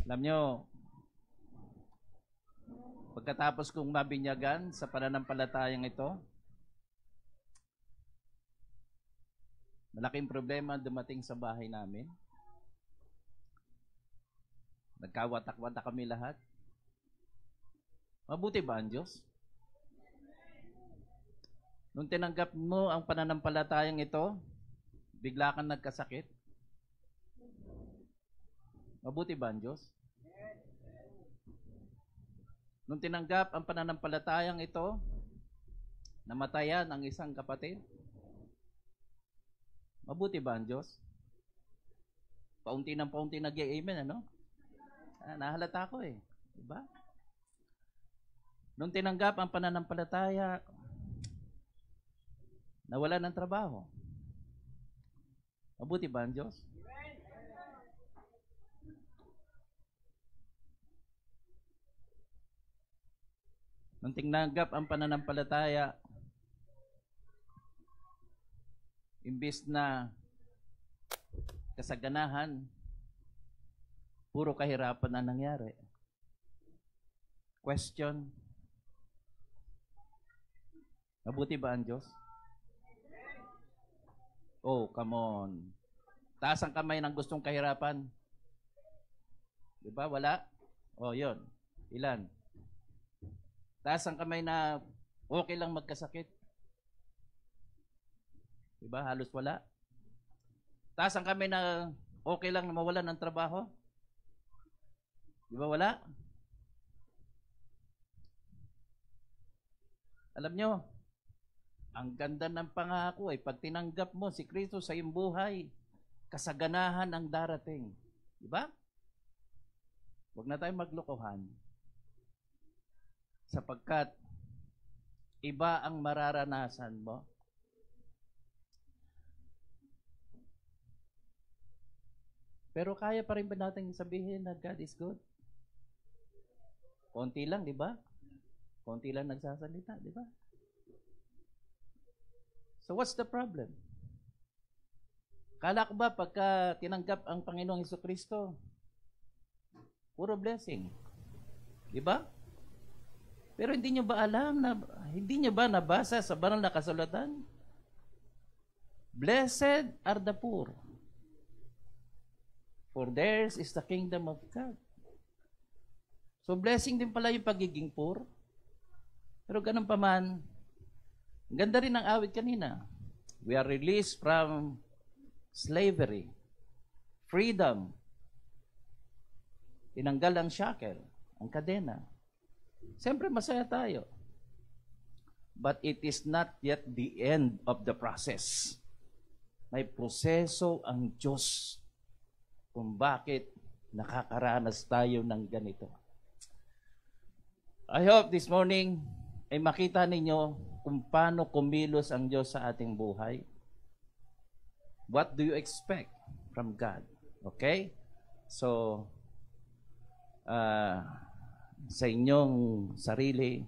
Alam nyo, pagkatapos kong mabinyagan sa pananampalatayang ito, malaking problema dumating sa bahay namin. Nagkawatak-watak kami lahat. Mabuti ba ang Diyos? Nung tinanggap mo ang pananampalatayang ito, bigla kang nagkasakit. Mabuti ba ang Diyos? Nung tinanggap ang pananampalatayang ito, namatayan ang isang kapatid. Mabuti ba ang Diyos? Paunti ng paunti nag-i-amen, ano? Nahalata ko eh. Diba? Nung tinanggap ang pananampalataya, nawala ng trabaho. Mabuti ba ang Diyos? Nung tinanggap ang pananampalataya, imbis na kasaganahan, puro kahirapan ang nangyari. Question, mabuti ba ang Diyos? Oh, come on. Taas ang kamay ng gustong kahirapan. Diba? Wala? Oh, yun. Ilan? Taas ang kamay na okay lang magkasakit. Diba? Halos wala. Taas ang kamay na okay lang na mawalan ng trabaho. Diba? Wala. Alam nyo, ang ganda ng pangako ay pag tinanggap mo si Kristo sa iyong buhay, kasaganahan ang darating. Diba? Huwag na tayong maglokohan. Sapagkat iba ang mararanasan mo. Pero kaya pa rin ba natin sabihin na God is good? Konti lang, di ba? Konti lang nagsasalita, di ba? So what's the problem? Kala ko ba pagka tinanggap ang Panginoong Hesukristo, puro blessing? Di ba? Pero hindi nyo ba alam na, hindi nyo ba nabasa sa banal na kasulatan? Blessed are the poor, for theirs is the kingdom of God. So blessing din pala yung pagiging poor. Pero ganun pa man, ganda rin ang awit kanina. We are released from slavery, freedom. Tinanggal ang shackle, ang kadena. Siyempre masaya tayo. But it is not yet the end of the process. May proseso ang Diyos kung bakit nakakaranas tayo ng ganito. I hope this morning ay makita ninyo kung paano kumilos ang Diyos sa ating buhay. What do you expect from God? Okay? So, sa inyong sarili,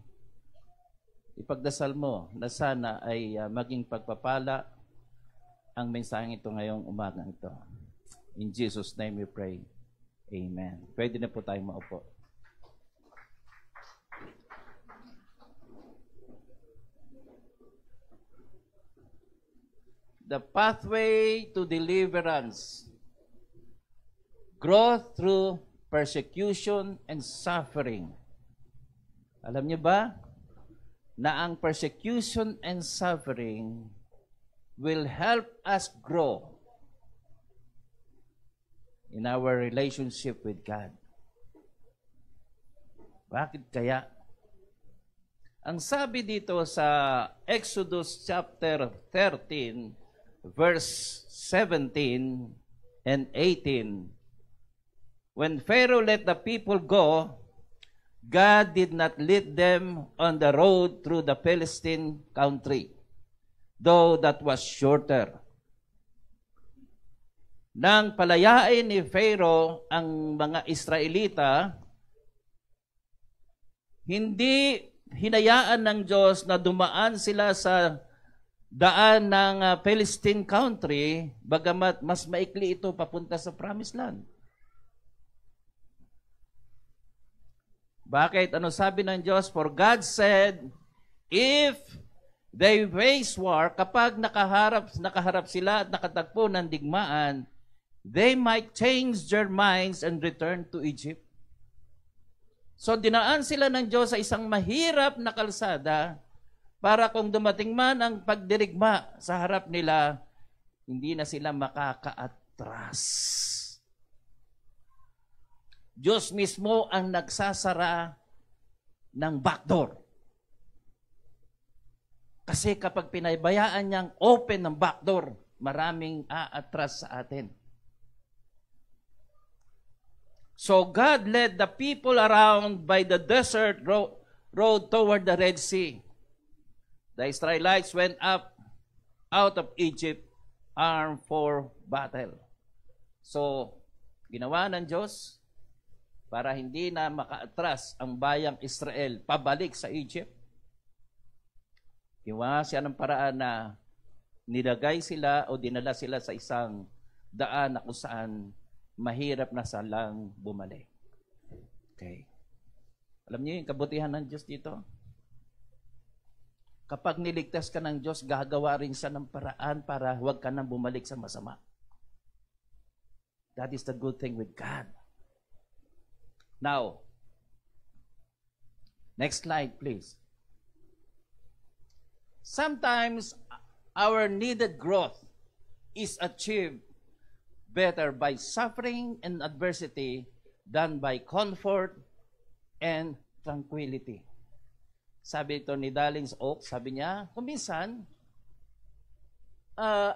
ipagdasal mo na sana ay maging pagpapala ang mensaheng ito ngayong umagang ito. In Jesus' name we pray. Amen. Pwede na po tayong maupo. The pathway to deliverance. Growth through persecution and suffering. Alam niyo ba na ang persecution and suffering will help us grow in our relationship with God. Bakit kaya? Ang sabi dito sa Exodus chapter 13, verse 17 and 18, when Pharaoh let the people go, God did not lead them on the road through the Philistine country, though that was shorter. Nang palayain ni Pharaoh ang mga Israelita, hindi hinayaan ng Diyos na dumaan sila sa daan ng Philistine country, bagamat mas maikli ito papunta sa Promised Land. Bakit? Ano sabi ng Diyos? For God said, if they face war, kapag nakaharap sila at nakatagpo ng digmaan, they might change their minds and return to Egypt. So dinaan sila ng Diyos sa isang mahirap na kalsada para kung dumating man ang pagdirigma sa harap nila, hindi na sila makakaatras. Diyos mismo ang nagsasara ng backdoor. Kasi kapag pinabayaan niyang open ng backdoor, maraming aatras sa atin. So God led the people around by the desert road toward the Red Sea. The Israelites went up out of Egypt armed for battle. So, ginawa ng Diyos para hindi na makaatras ang bayang Israel pabalik sa Egypt. Ginawa siya ng paraan na nilagay sila o dinala sila sa isang daan na kung saan mahirap na salang bumalik. Okay. Alam niyo yung kabutihan ng Diyos dito? Kapag niligtas ka ng Diyos, gagawa rin siya ng paraan para huwag ka nang bumalik sa masama. That is the good thing with God. Now, next slide, please. Sometimes our needed growth is achieved better by suffering and adversity than by comfort and tranquility. Sabi ito ni Dallings Oak, sabi niya, kuminsan,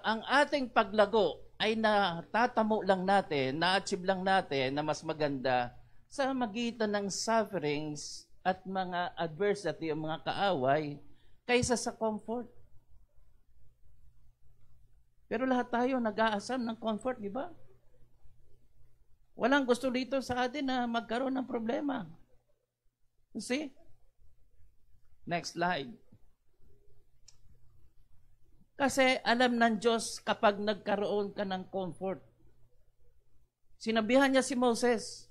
ang ating paglago ay natatamo lang natin, na-achieve lang natin na mas maganda sa magitan ng sufferings at mga adversity o mga kaaway kaysa sa comfort. Pero lahat tayo nag-aasam ng comfort, di ba? Walang gusto dito sa atin na magkaroon ng problema. You see? Next slide. Kasi alam ng Diyos kapag nagkaroon ka ng comfort. Sinabihan niya si Moses,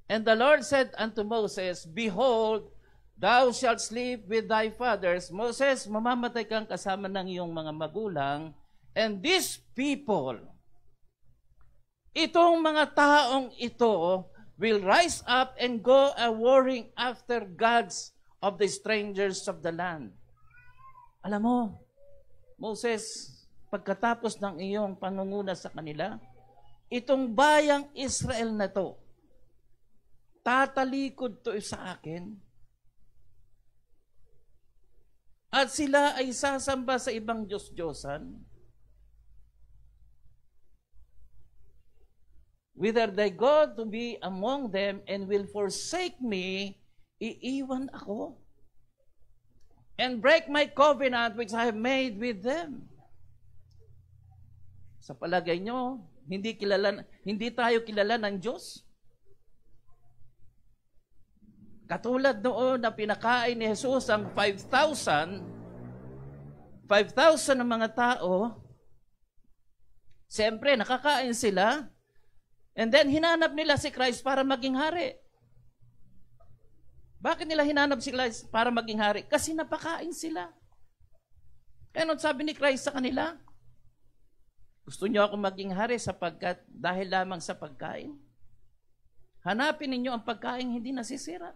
and the Lord said unto Moses, behold, thou shalt sleep with thy fathers. Moses, mamamatay kang kasama ng iyong mga magulang, and these people, itong mga taong ito, will rise up and go a-warring after gods of the strangers of the land. Alam mo, Moses, pagkatapos ng iyong panunguna sa kanila, itong bayang Israel na to, tatalikod to sa akin, at sila ay sasamba sa ibang Diyos-Diyosan, whether they go to be among them and will forsake me, iiwan ako, and break my covenant which I have made with them. Sa palagay nyo, hindi tayo kilala ng Diyos? Katulad noon na pinakain ni Jesus ang 5,000 ng mga tao, siyempre nakakain sila, and then hinanap nila si Christ para maging hari. Bakit nila hinanap si Christ para maging hari? Kasi napakain sila. Kaya nung sabi ni Christ sa kanila, gusto niyo ako maging hari sapagkat dahil lamang sa pagkain? Hanapin ninyo ang pagkain hindi nasisira.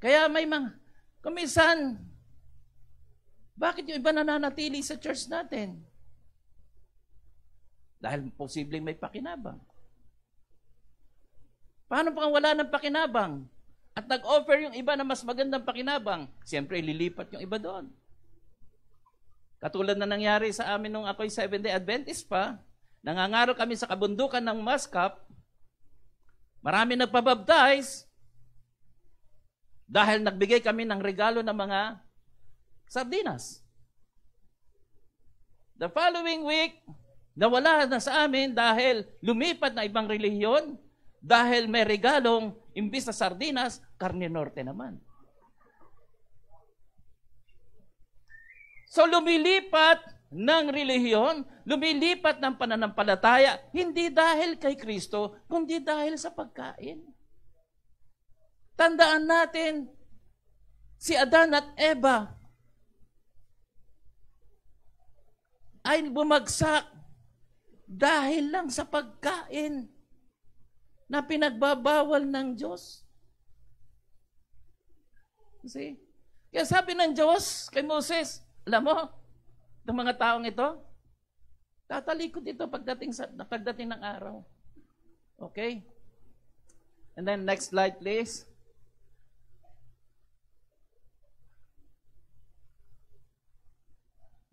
Kaya may mga, kuminsan, bakit yung iba nananatili sa church natin? Dahil posibleng may pakinabang. Paano pa wala ng pakinabang? At nag-offer yung iba na mas magandang pakinabang, siyempre ililipat yung iba doon. Katulad na nangyari sa amin nung ako'y Seventh-day Adventist pa, nangangaro kami sa kabundukan ng Mascap, marami nagpabaptize, dahil nagbigay kami ng regalo ng mga sardinas. The following week, nawala na sa amin dahil lumipat na ibang relihiyon, dahil may regalong imbis na sardinas, karne norte naman. So lumilipat ng relihiyon, lumilipat ng pananampalataya, hindi dahil kay Kristo, kundi dahil sa pagkain. Tandaan natin, si Adan at Eva ay bumagsak dahil lang sa pagkain na pinagbabawal ng Diyos. See? Kaya sabi ng Diyos kay Moses, alam mo, itong mga taong ito, tatalikod ito pagdating ng araw. Okay? And then next slide, please.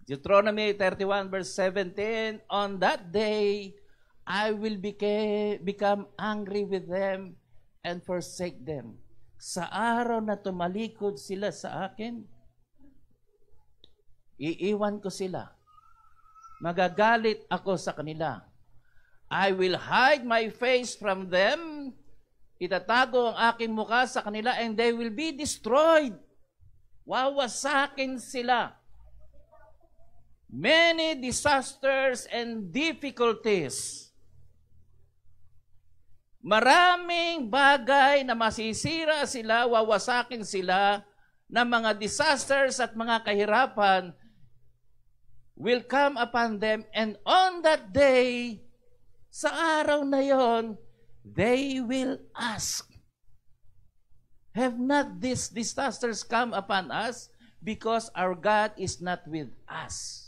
Deuteronomy 31 verse 17, on that day, I will become angry with them and forsake them. Sa araw na tumalikod sila sa akin, iiwan ko sila. Magagalit ako sa kanila. I will hide my face from them. Itatago ang aking mukha sa kanila and they will be destroyed. Wawasakin sila. Many disasters and difficulties. Maraming bagay na masisira sila, wawasakin sila, na mga disasters at mga kahirapan will come upon them, and on that day, sa araw na yon, they will ask, have not these disasters come upon us because our God is not with us?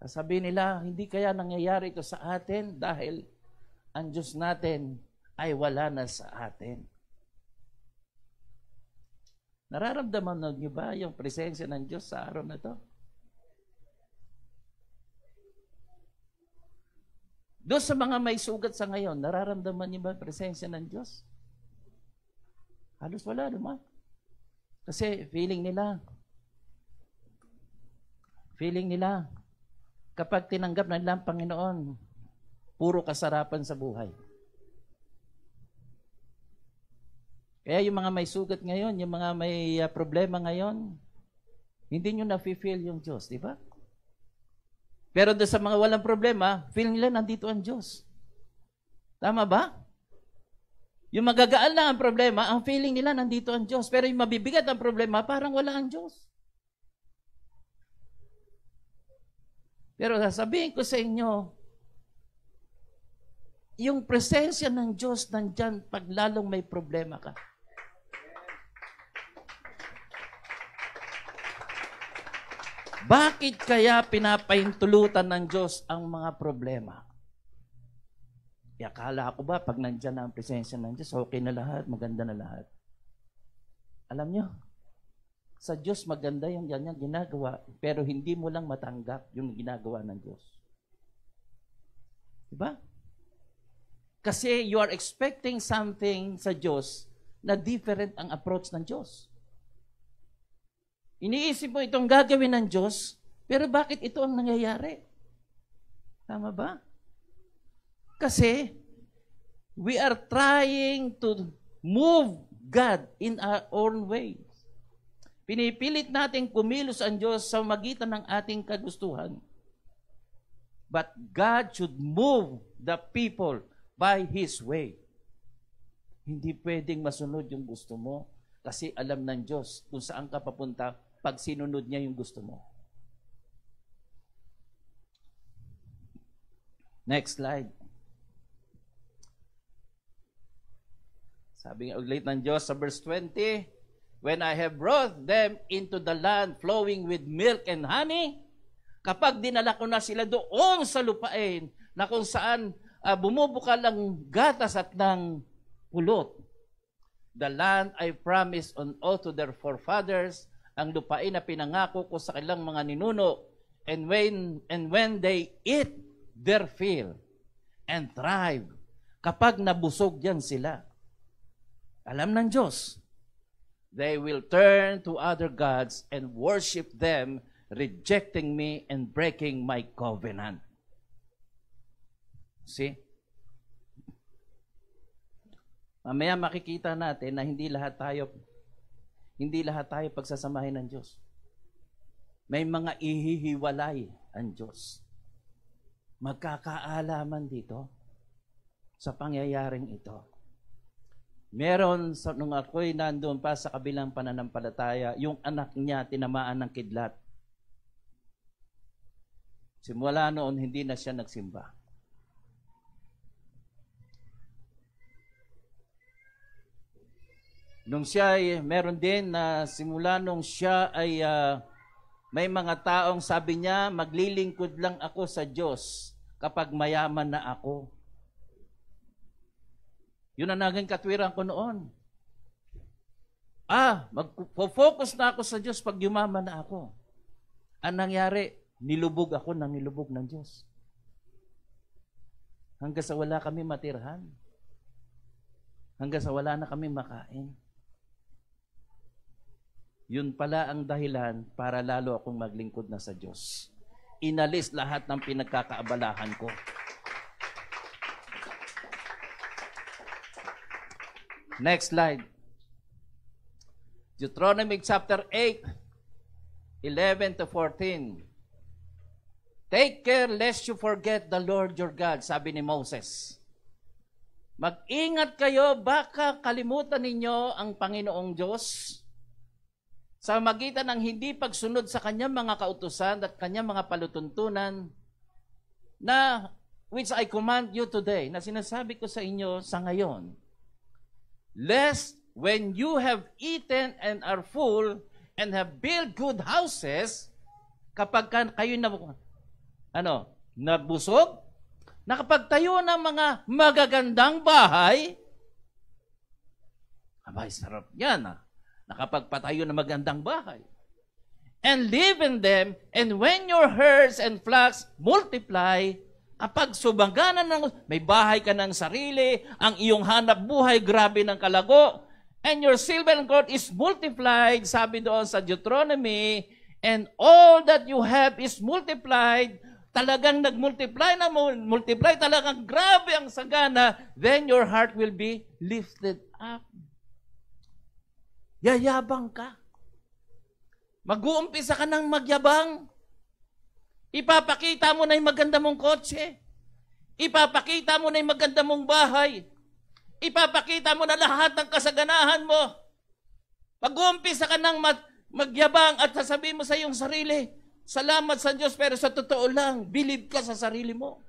Sabi nila, hindi kaya nangyayari ito sa atin dahil ang Diyos natin ay wala na sa atin. Nararamdaman niyo ba yung presensya ng Diyos sa araw na to? Doon sa mga may sugat sa ngayon, nararamdaman niyo ba ang presensya ng Diyos? Halos wala naman. Kasi feeling nila, kapag tinanggap na nila ang Panginoon, puro kasarapan sa buhay. Kaya yung mga may sugat ngayon, yung mga may problema ngayon, hindi nyo na-feel yung Diyos, di ba? Pero doon sa mga walang problema, feel nila nandito ang Diyos. Tama ba? Yung magagaan lang ang problema, ang feeling nila nandito ang Diyos. Pero yung mabibigat ang problema, parang wala ang Diyos. Pero sasabihin ko sa inyo, yung presensya ng Diyos nandyan pag lalong may problema ka. Bakit kaya pinapahintulutan ng Diyos ang mga problema? Akala ko ba pag nandyan na ang presensya ng Diyos, okay na lahat, maganda na lahat. Alam nyo, sa Diyos maganda yung ganyang ginagawa, pero hindi mo lang matanggap yung ginagawa ng Diyos. Diba? Kasi you are expecting something sa Diyos na different ang approach ng Diyos. Iniisip mo itong gagawin ng Diyos, pero bakit ito ang nangyayari? Tama ba? Kasi we are trying to move God in our own ways. Pinipilit nating kumilos ang Diyos sa magitan ng ating kagustuhan. But God should move the people by His way. Hindi pwedeng masunod yung gusto mo kasi alam ng Diyos kung saan ka papunta pag sinunod niya yung gusto mo. Next slide. Sabi nga ulit ng Diyos sa verse 20, when I have brought them into the land flowing with milk and honey, kapag dinala ko na sila doon sa lupain na kung saan bumubukal ang gatas at ng pulot, the land I promised on oath to their forefathers, ang lupain na pinangako ko sa kanilang mga ninuno, and when they eat their fill and thrive, kapag nabusog yan sila, alam ng Diyos, they will turn to other gods and worship them, rejecting me and breaking my covenant. See? Mamaya makikita natin na hindi lahat tayo pagsasamahin ng Diyos. May mga ihihiwalay ang Diyos. Magkakaalaman dito. sa pangyayaring ito. Meron, nung ako'y nandun pa sa kabilang pananampalataya, yung anak niya tinamaan ng kidlat. Simula noon, hindi na siya nagsimba. Nung siya ay, meron din na simula nung siya ay may mga taong sabi niya, maglilingkod lang ako sa Diyos kapag mayaman na ako. Yun ang naging katwiran ko noon. Mag-focus na ako sa Diyos pag yumaman na ako. Ang nangyari, nilubog ako ng nilubog ng Diyos. Hanggang sa wala kami matirhan. Hanggang sa wala na kami makain. Yun pala ang dahilan para lalo akong maglingkod na sa Diyos. Inalis lahat ng pinagkakaabalahan ko. Next slide. Deuteronomy chapter 8, 11 to 14. Take care lest you forget the Lord your God, sabi ni Moses. Mag-ingat kayo, baka kalimutan ninyo ang Panginoong Diyos sa magitan ng hindi pagsunod sa kanyang mga kautusan at kanyang mga palutuntunan na which I command you today, na sinasabi ko sa inyo sa ngayon. Lest when you have eaten and are full and have built good houses, kapag kayo nabusog, nakapagtayo ng mga magagandang bahay, abay, sarap yan nakapagpatayo ng magandang bahay. And live in them, and when your herds and flocks multiply, kapag subaganan may bahay ka ng sarili, ang iyong hanap buhay grabe ng kalago, and your silver and gold is multiplied, sabi doon sa Deuteronomy, and all that you have is multiplied, talagang nag-multiply talagang grabe ang sagana, then your heart will be lifted up. Yayabang ka. Mag-uumpisa ka ng magyabang. Ipapakita mo na yung maganda mong kotse. Ipapakita mo na yung maganda mong bahay. Ipapakita mo na lahat ng kasaganahan mo. Mag-uumpisa ka ng magyabang at sasabihin mo sa iyong sarili, salamat sa Diyos, pero sa totoo lang, believe ka sa sarili mo.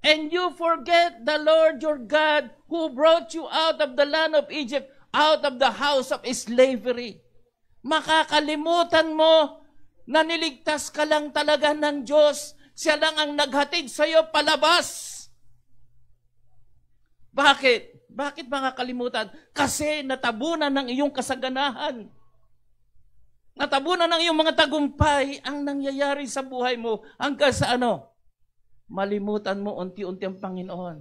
And you forget the Lord your God who brought you out of the land of Egypt, out of the house of slavery. Makakalimutan mo na niligtas ka lang talaga ng Diyos. Siya lang ang naghatid sa iyo palabas. Bakit? Bakit makakalimutan? Kasi natabunan ng iyong kasaganahan. Natabunan ng iyong mga tagumpay ang nangyayari sa buhay mo hanggang sa malimutan mo unti-unti ang Panginoon.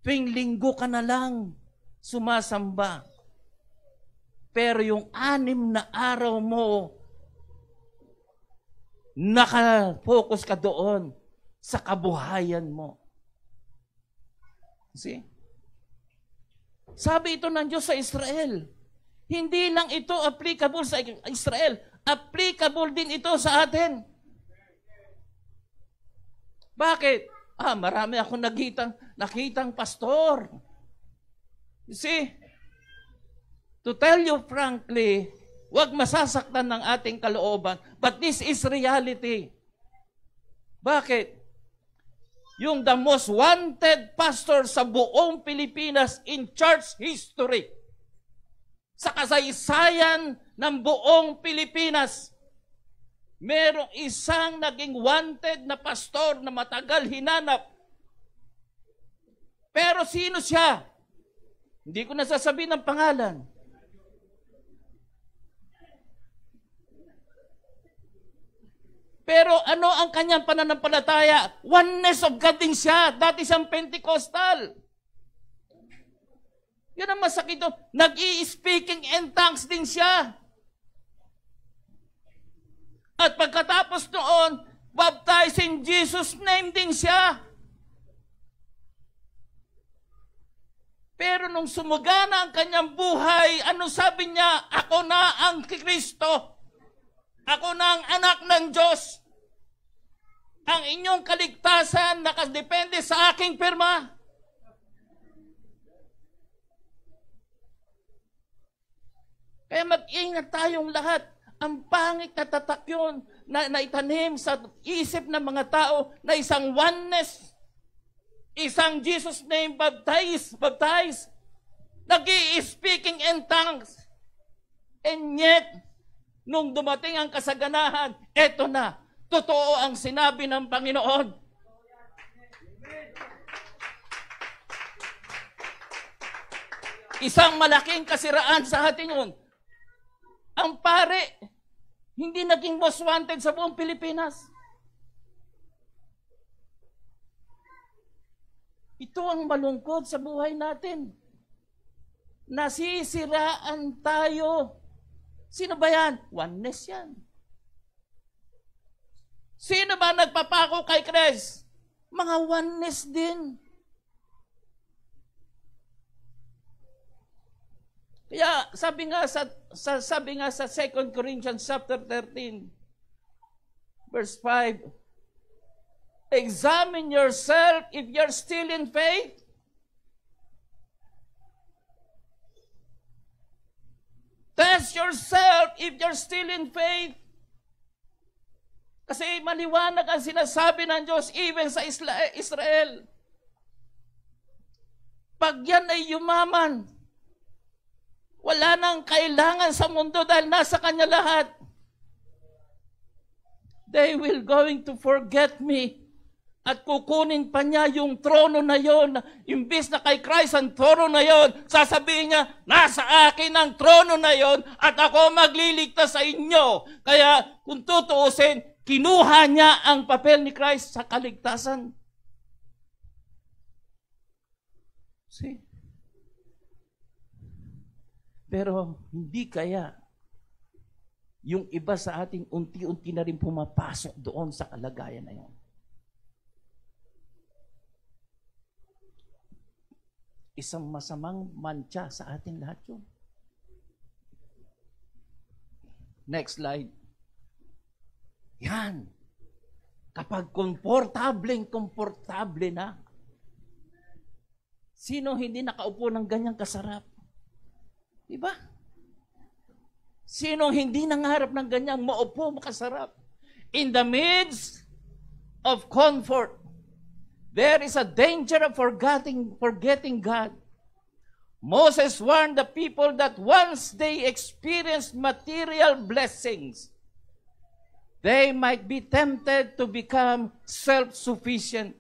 Tuwing linggo ka na lang sumasamba. Pero yung 6 na araw mo, nakafocus ka doon sa kabuhayan mo. See? Sabi ito ng Diyos sa Israel. Hindi lang ito applicable sa Israel. Applicable din ito sa atin. Bakit? Marami akong nakitang pastor. You see, to tell you frankly, huwag masasaktan ng ating kalooban, but this is reality. Bakit? Yung the most wanted pastor sa buong Pilipinas in church history, sa kasaysayan ng buong Pilipinas, merong isang naging wanted na pastor na matagal hinanap. Pero sino siya? Hindi ko nasasabihin ng pangalan. Pero ano ang kanyang pananampalataya? Oneness of God din siya. Dati siyang Pentecostal. Yan ang masakit doon. Nag-i-speaking in tongues din siya. At pagkatapos noon, baptized in Jesus' name din siya. Pero nung sumugana ang kanyang buhay, ano sabi niya? Ako na ang Kristo. Ako na ang anak ng Diyos. Ang inyong kaligtasan nakadepende sa aking pirma. Kaya mag-ingat tayong lahat. Ang pangit na tatak yun na itanim sa isip ng mga tao na isang oneness, isang Jesus name baptize, nag-i-speaking in tongues. And yet, nung dumating ang kasaganahan, eto na, totoo ang sinabi ng Panginoon. Isang malaking kasiraan sa atin yun. Ang pare, hindi naging most wanted sa buong Pilipinas. Ito ang malungkot sa buhay natin. Nasisiraan tayo. Sino ba yan? Oneness yan. Sino ba nagpapako kay Christ? Mga oneness din. Kaya sabi nga sa 2 Corinthians chapter 13 verse 5, examine yourself if you're still in faith. Test yourself if you're still in faith. Kasi maliwanag ang sinasabi ng Diyos even sa Israel. Pag yan ay yumaman, wala nang kailangan sa mundo dahil nasa Kanya lahat. They will going to forget me. At kukunin pa niya yung trono na yon. Imbis na kay Christ ang trono na yon, sasabihin niya, nasa akin ang trono na yon at ako magliligtas sa inyo. Kaya kung tutuusin, kinuha niya ang papel ni Christ sa kaligtasan. See? Pero hindi kaya yung iba sa ating unti-unti na rin pumapasok doon sa kalagayan na yun. Isang masamang mantsa sa ating lahat yun. Next slide. Yan. Kapag komportable na, sino hindi nakaupo ng ganyang kasarap? Diba? Sino hindi nangarap ng ganyang maupo, makasarap? In the midst of comfort, there is a danger of forgetting God. Moses warned the people that once they experienced material blessings, they might be tempted to become self-sufficient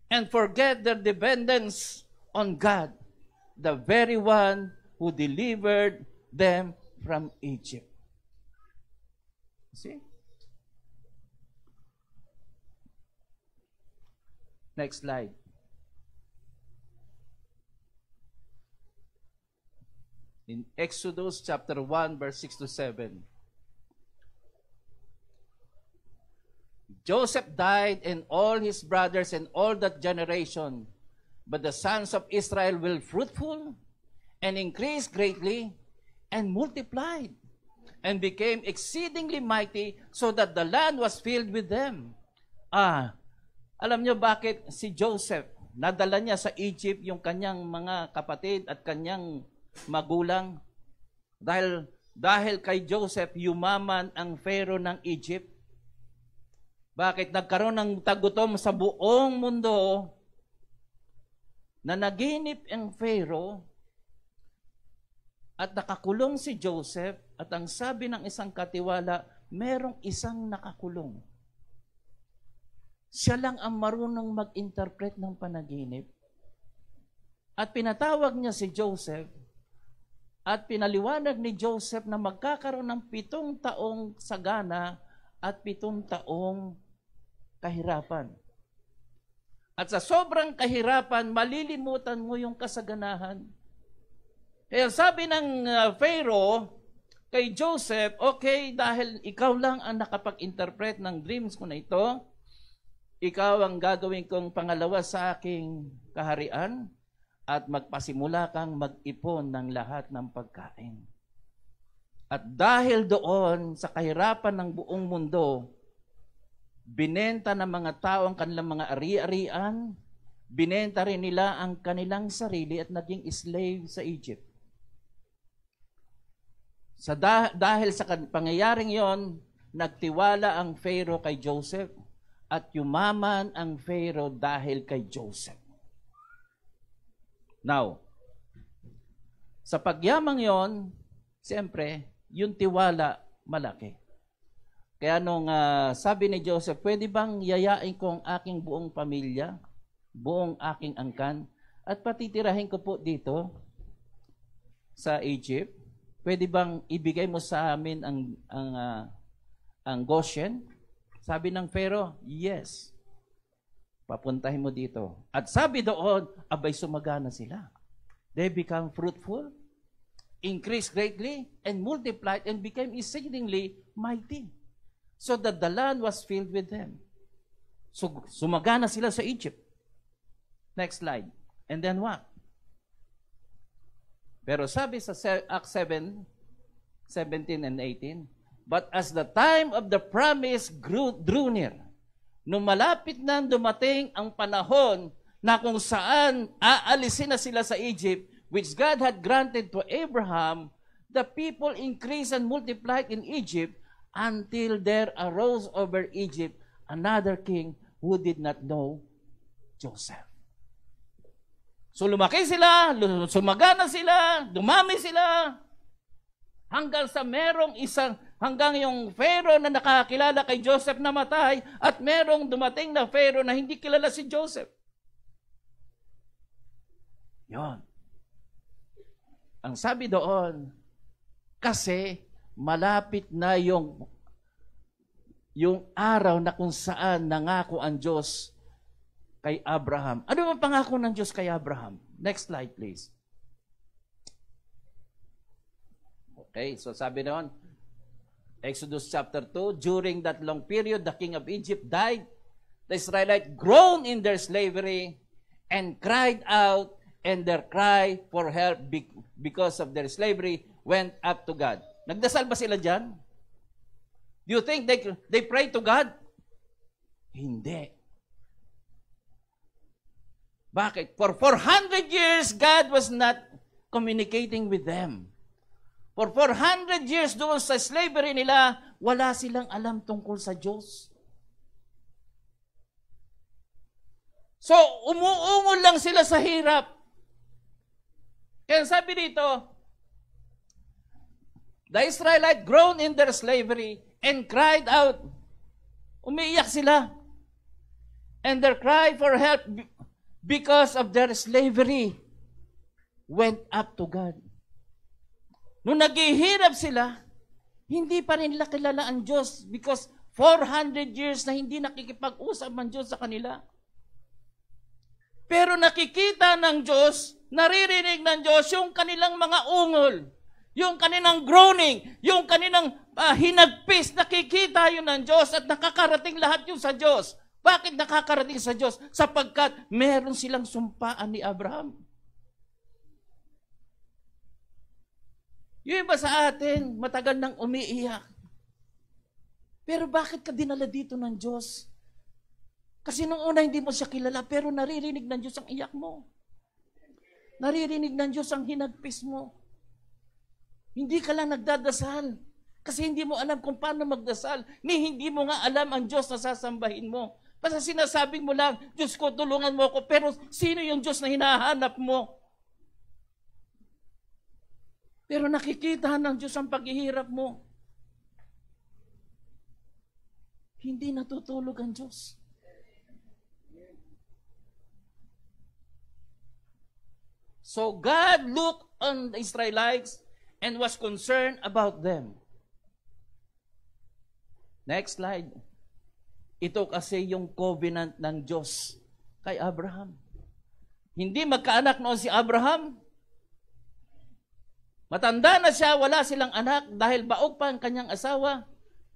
and forget their dependence on God, the very one who delivered them from Egypt. See? Next slide. In Exodus chapter 1, verse 6 to 7. Joseph died and all his brothers and all that generation, but the sons of Israel were fruitful and increased greatly and multiplied and became exceedingly mighty so that the land was filled with them. Alam niyo bakit si Joseph, nadala niya sa Egypt yung kanyang mga kapatid at kanyang magulang? Dahil kay Joseph, yumaman ang Pharaoh ng Egypt. Bakit? Nagkaroon ng tagutom sa buong mundo na naginip ang Pharaoh at nakakulong si Joseph at ang sabi ng isang katiwala, merong isang nakakulong. Siya lang ang marunong mag-interpret ng panaginip. At pinatawag niya si Joseph at pinaliwanag ni Joseph na magkakaroon ng 7 taong sagana at 7 taong kahirapan. At sa sobrang kahirapan, malilimutan mo yung kasaganahan. Kaya sabi ng Pharaoh kay Joseph, okay, dahil ikaw lang ang nakapag-interpret ng dreams ko na ito, ikaw ang gagawin kong pangalawa sa aking kaharian at magpasimula kang mag-ipon ng lahat ng pagkain. At dahil doon sa kahirapan ng buong mundo, binenta ng mga tao ang kanilang mga ari-arian, binenta rin nila ang kanilang sarili at naging slave sa Egypt. Dahil sa pangyayaring yon, nagtiwala ang Pharaoh kay Joseph at yumaman ang Pharaoh dahil kay Joseph. Now, sa pagyamang yon, siyempre, yung tiwala malaki. Kaya nung sabi ni Joseph, pwede bang yayain ko ang aking buong pamilya, buong aking angkan, at patitirahin ko po dito sa Egypt? Pwede bang ibigay mo sa amin ang Goshen? Sabi ng Pharaoh, yes. Papuntahin mo dito. At sabi doon, abay sumagana sila. They become fruitful, increased greatly, and multiplied, and became exceedingly mighty. So that the land was filled with them. So sumagana sila sa Egypt. Next slide. And then what? Pero sabi sa Acts 7, 17 and 18, but as the time of the promise drew near, nung malapit na dumating ang panahon na kung saan aalisin na sila sa Egypt, which God had granted to Abraham, the people increased and multiplied in Egypt until there arose over Egypt another king who did not know Joseph. So lumaki sila, sumagana sila, dumami sila, hanggang yung Pharaoh na nakakilala kay Joseph namatay, at merong dumating na Pharaoh na hindi kilala si Joseph. Yon. Ang sabi doon, kasi malapit na yung araw na kung saan nangako ang Diyos kay Abraham. Ano ang pangako ng Diyos kay Abraham? Next slide, please. Okay, so sabi doon, Exodus chapter 2, during that long period, the king of Egypt died. The Israelites groaned in their slavery and cried out, and their cry for help because of their slavery went up to God. Nagdasal ba sila dyan? Do you think they pray to God? Hindi. Bakit? For 400 years, God was not communicating with them. For 400 years doon sa slavery nila, wala silang alam tungkol sa Diyos. So, umuungol lang sila sa hirap. Kaya sabi dito, the Israelites groaned in their slavery and cried out. Umiiyak sila. And their cry for help because of their slavery went up to God. Nung naghihirap sila, hindi pa rin nila kilala ang Diyos because 400 years na hindi nakikipag-usap ang Diyos sa kanila. Pero nakikita ng Diyos, naririnig ng Diyos yung kanilang mga ungol, yung kanilang groaning, yung kanilang hinagpis, nakikita yun ng Diyos at nakakarating lahat yun sa Diyos. Bakit nakakarating sa Diyos? Sapagkat meron silang sumpaan ni Abraham. Yung iba sa atin, matagal nang umiiyak. Pero bakit ka dinala dito ng Diyos? Kasi nung una hindi mo siya kilala, pero naririnig ng Diyos ang iyak mo. Naririnig ng Diyos ang hinagpis mo. Hindi ka lang nagdadasal. Kasi hindi mo alam kung paano magdasal. Hindi mo nga alam ang Diyos na sasambahin mo. Basta sinasabing mo lang, Diyos ko, tulungan mo ako. Pero sino yung Diyos na hinahanap mo? Pero nakikita ng Diyos ang paghihirap mo. Hindi natutulog ang Diyos. So God looked on the Israelites and was concerned about them. Next slide. Ito kasi yung covenant ng Diyos kay Abraham. Hindi magkaanak noon si Abraham. Matanda na siya, wala silang anak dahil baog pa ang kanyang asawa.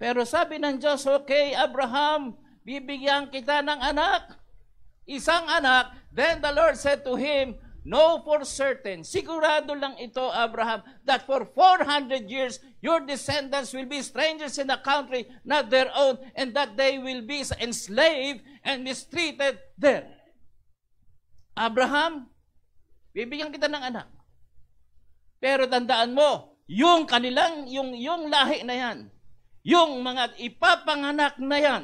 Pero sabi ng Diyos, okay, Abraham, bibigyan kita ng anak. Isang anak. Then the Lord said to him, know for certain, sigurado lang ito, Abraham, that for 400 years, your descendants will be strangers in a country not their own, and that they will be enslaved and mistreated there. Abraham, bibigyan kita ng anak. Pero tandaan mo, yung kanilang, yung lahi na yan, yung mga ipapanganak na yan,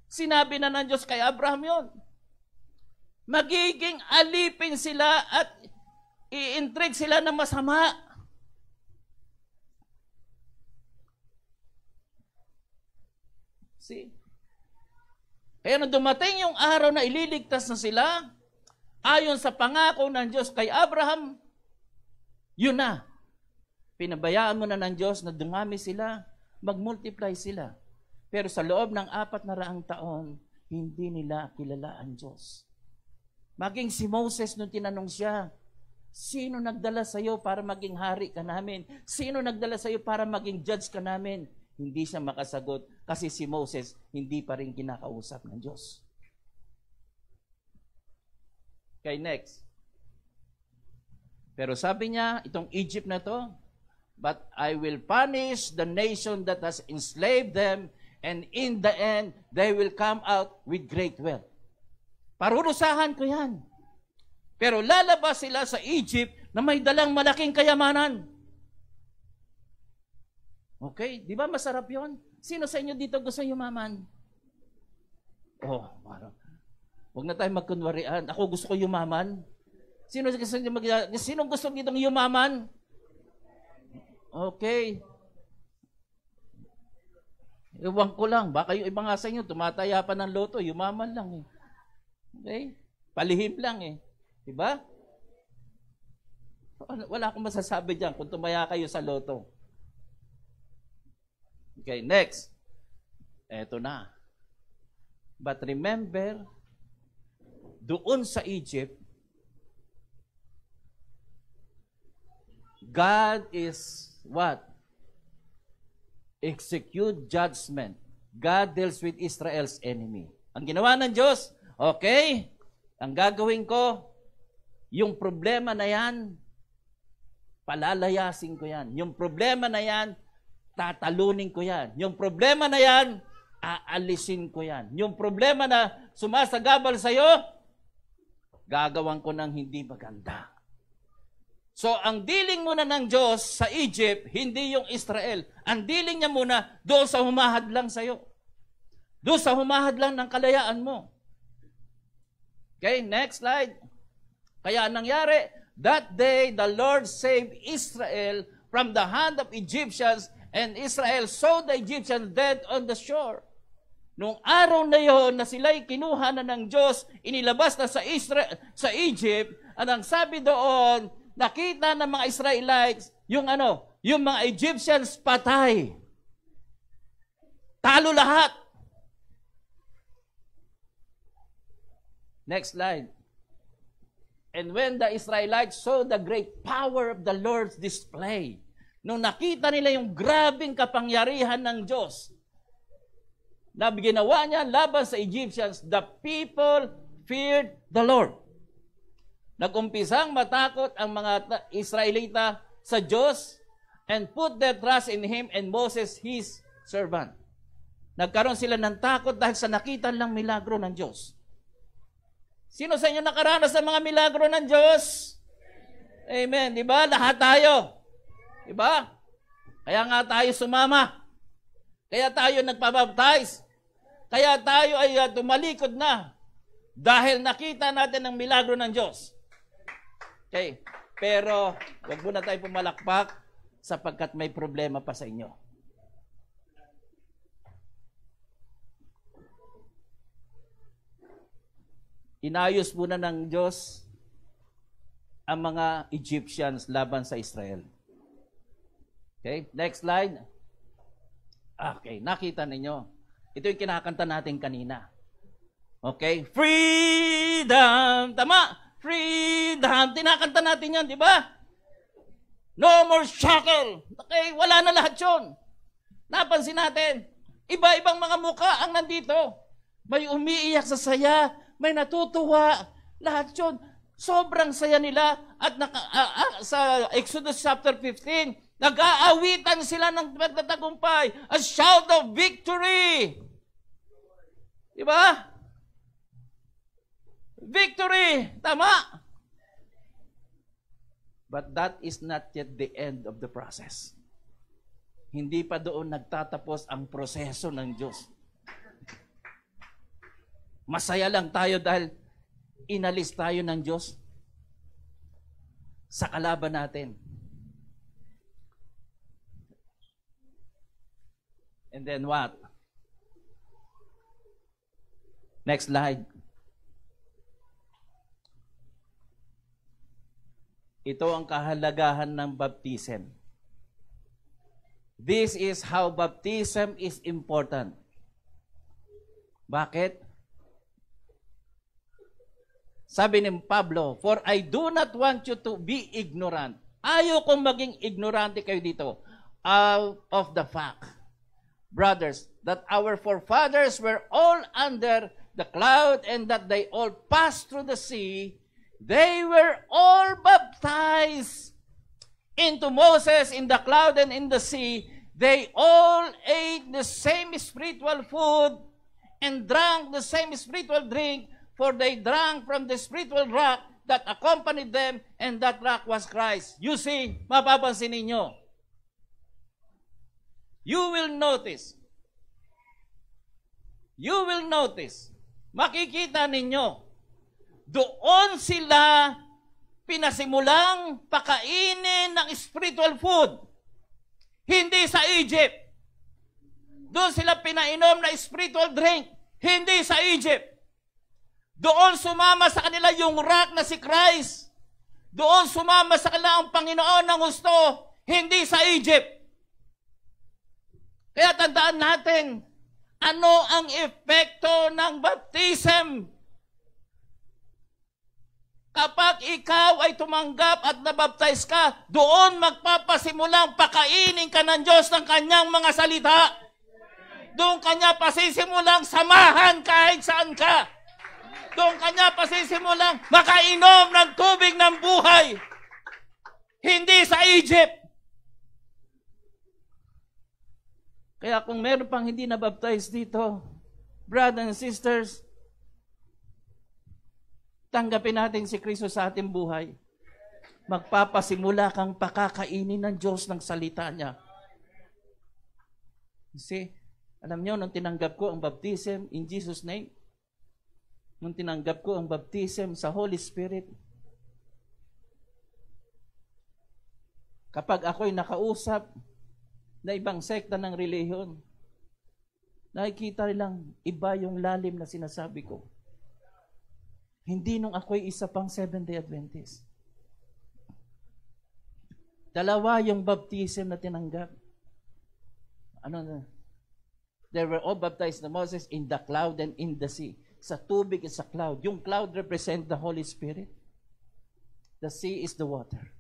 sinabi na ng Diyos kay Abraham yon. Magiging alipin sila at i-intrigue sila ng masama. See? Kaya nung dumating yung araw na ililigtas na sila, ayon sa pangako ng Diyos kay Abraham, yun na. Pinabayaan mo na ng Diyos na dumami sila, mag-multiply sila. Pero sa loob ng 400 taon, hindi nila kilala ang Diyos. Maging si Moses nung tinanong siya, sino nagdala sa iyo para maging hari ka namin? Sino nagdala sa iyo para maging judge ka namin? Hindi siya makasagot kasi si Moses hindi pa rin kinakausap ng Diyos. Okay, next. Pero sabi niya, itong Egypt na to, but I will punish the nation that has enslaved them, and in the end, they will come out with great wealth. Parurusahan ko yan. Pero lalabas sila sa Egypt na may dalang malaking kayamanan. Okay? Di ba masarap yon? Sino sa inyo dito gusto yumaman? Oh, parang. Huwag na tayo magkunwarian. Ako gusto ko yumaman. Sino gusto ditong yumaman? Okay. Ewan ko lang. Baka yung iba nga sa inyo, tumataya pa ng loto, yumaman lang eh. Okay? Palihim lang eh. Diba? Wala akong masasabi dyan kung tumaya kayo sa loto. Okay, next. Eto na. But remember, doon sa Egypt, God is what? Execute judgment. God deals with Israel's enemy. Ang ginawa ng Diyos, okay, ang gagawin ko, yung problema na yan, palalayasin ko yan. Yung problema na yan, tatalunin ko yan. Yung problema na yan, aalisin ko yan. Yung problema na sumasagabal sa'yo, gagawan ko ng hindi maganda. So, ang dealing muna ng Diyos sa Egypt, hindi yung Israel. Ang dealing niya muna doon sa humahadlang sa'yo. Doon sa humahadlang ng kalayaan mo. Okay, next slide. Kaya nangyari, that day the Lord saved Israel from the hand of Egyptians, and Israel saw the Egyptians dead on the shore. Nung araw na yon na sila'y kinuha na ng Diyos, inilabas na sa Egypt, at ang sabi doon, nakita ng mga Israelites, yung mga Egyptians patay. Talo lahat. Next slide. And when the Israelites saw the great power of the Lord's display, nung nakita nila yung grabing kapangyarihan ng Diyos, na ginawa niya laban sa Egyptians, the people feared the Lord. Nagumpisang matakot ang mga Israelita sa Diyos and put their trust in Him and Moses, His servant. Nagkaroon sila ng takot dahil sa nakita lang milagro ng Diyos. Sino sa inyo nakaranas ng mga milagro ng Diyos? Amen. Di ba? Lahat tayo. Di ba? Kaya nga tayo sumama. Kaya tayo nagpabaptize. Kaya tayo ay tumalikod na dahil nakita natin ang milagro ng Diyos. Okay. Pero wag muna tayo pumalakpak sapagkat may problema pa sa inyo. Inayos muna ng Diyos ang mga Egyptians laban sa Israel. Okay, next slide. Okay, nakita ninyo. Ito yung kinakanta natin kanina. Okay, freedom! Tama! Freedom! Tinakanta natin yan, di ba? No more shackle! Okay, wala na lahat yun. Napansin natin, iba-ibang mga mukha ang nandito. May umiiyak sa saya, may natutuwa. Lahat yun. Sobrang saya nila. At sa Exodus chapter 15, nag-aawitan sila ng pagtatagumpay. A shout of victory. Diba? Victory. Tama. But that is not yet the end of the process. Hindi pa doon nagtatapos ang proseso ng Diyos. Masaya lang tayo dahil inalis tayo ng Diyos sa kalaban natin. And then what? Next slide. Ito ang kahalagahan ng baptism. This is how baptism is important. Bakit? Sabi ni Pablo, for I do not want you to be ignorant. Ayaw kong maging ignorante kayo dito. Out of the fact, brothers, that our forefathers were all under the cloud and that they all passed through the sea. They were all baptized into Moses in the cloud and in the sea. They all ate the same spiritual food and drank the same spiritual drink, for they drank from the spiritual rock that accompanied them, and that rock was Christ. You see, mapapansin ninyo. You will notice, makikita ninyo, doon sila pinasimulang pakainin ng spiritual food. Hindi sa Egypt. Doon sila pinainom na spiritual drink. Hindi sa Egypt. Doon sumama sa kanila yung rock na si Christ. Doon sumama sa kanila ang Panginoon ng gusto. Hindi sa Egypt. Kaya tandaan natin, ano ang epekto ng baptism? Kapag ikaw ay tumanggap at nabaptize ka, doon magpapasimulang pakainin ka ng Diyos ng kanyang mga salita. Doon kanya pasisimulang samahan kahit saan ka. Doon kanya pasisimulang makainom ng tubig ng buhay. Hindi sa Egypt. Kaya kung meron pang hindi nabaptize dito, brothers and sisters, tanggapin natin si Kristo sa ating buhay. Magpapasimula kang pakakainin ng Diyos ng salita niya. See, alam niyo, nung tinanggap ko ang baptism in Jesus' name, nung tinanggap ko ang baptism sa Holy Spirit, kapag ako'y nakausap na ibang sekta ng relihiyon, nakikita nilang iba yung lalim na sinasabi ko. Hindi nung ako'y isa pang Seventh-day Adventist. Dalawa yung baptism na tinanggap. They were all baptized na Moses in the cloud and in the sea. Sa tubig at sa cloud. Yung cloud represent the Holy Spirit. The sea is the water.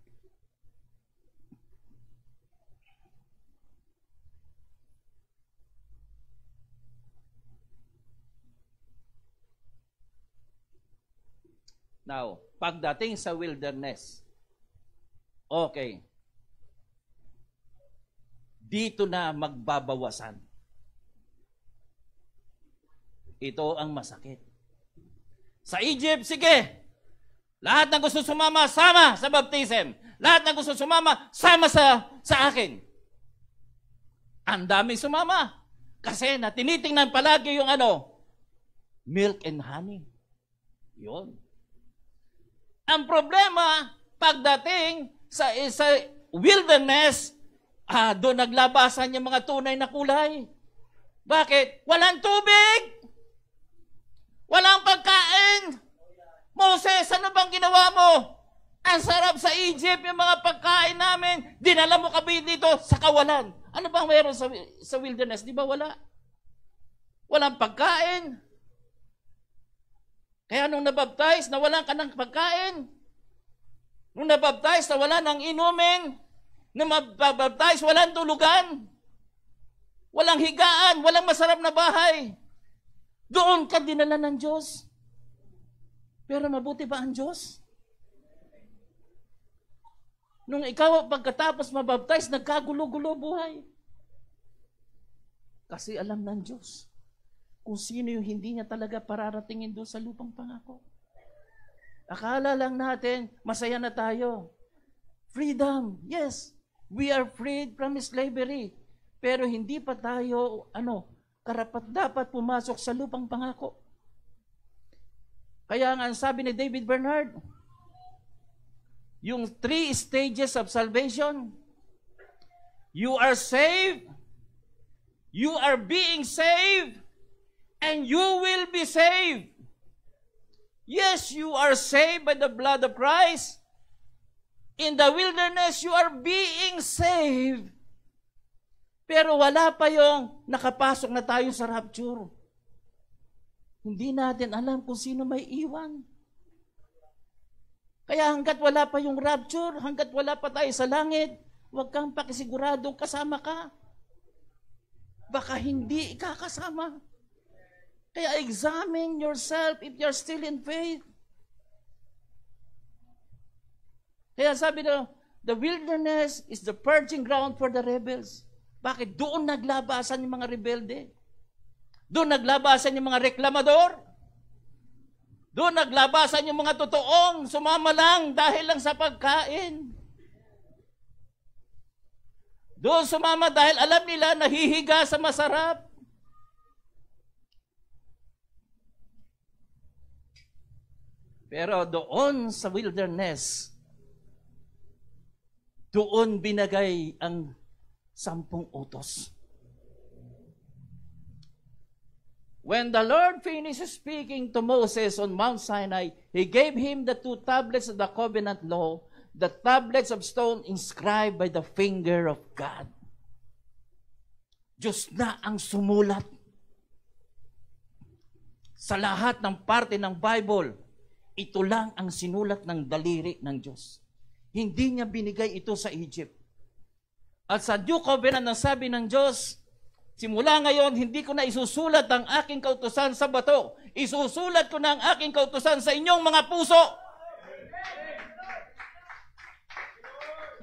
Now, pagdating sa wilderness, okay, dito na magbabawasan. Ito ang masakit. Sa Egypt, sige, lahat ng gusto sumama, sama sa baptism. Lahat ng gusto sumama, sama sa akin. Ang daming sumama. Kasi na tinitingnan palagi yung milk and honey. Yun. Ang problema, pagdating sa wilderness, doon naglabasan yung mga tunay na kulay. Bakit? Walang tubig! Walang pagkain! Moses, ano bang ginawa mo? Ang sarap sa Egypt, yung mga pagkain namin. Dinala mo kami dito sa kawalan. Ano bang meron sa wilderness? Di ba wala? Walang pagkain. Kaya nung nabaptize, nawalan ka ng pagkain. Nung nabaptize, nawalan ng inumin. Nung nabaptize, walang tulugan. Walang higaan, walang masarap na bahay. Doon ka dinala ng Diyos. Pero mabuti ba ang Diyos? Nung ikaw pagkatapos mabaptize, nagkagulo-gulo buhay. Kasi alam ng Diyos kung sino yung hindi niya talaga pararatingin doon sa lupang pangako. Akala lang natin, masaya na tayo. Freedom, yes. We are freed from slavery. Pero hindi pa tayo, karapat-dapat pumasok sa lupang pangako. Kaya nga, sabi ni David Bernard, yung 3 stages of salvation, you are saved, you are being saved, and you will be saved. Yes, you are saved by the blood of Christ. In the wilderness, you are being saved. Pero wala pa yung nakapasok na tayo sa rapture. Hindi natin alam kung sino may iwan. Kaya hanggat wala pa yung rapture, hanggat wala pa tayo sa langit, huwag kang pakisiguradong kasama ka. Baka hindi ikakasama. Kaya examine yourself if you're still in faith. Kaya sabi na, the wilderness is the purging ground for the rebels. Bakit? Doon naglabasan yung mga rebelde. Doon naglabasan yung mga reklamador. Doon naglabasan yung mga totoong sumama lang dahil lang sa pagkain. Doon sumama dahil alam nila nahihiga sa masarap. Pero doon sa wilderness, doon binagay ang 10 utos. When the Lord finished speaking to Moses on Mount Sinai, He gave him the 2 tablets of the covenant law, the tablets of stone inscribed by the finger of God. Diyos na ang sumulat. Sa lahat ng parte ng Bible, ito lang ang sinulat ng daliri ng Diyos. Hindi niya binigay ito sa Egypt. At sa New Covenant, ang sabi ng Diyos, simula ngayon, hindi ko na isusulat ang aking kautusan sa bato. Isusulat ko na ang aking kautusan sa inyong mga puso.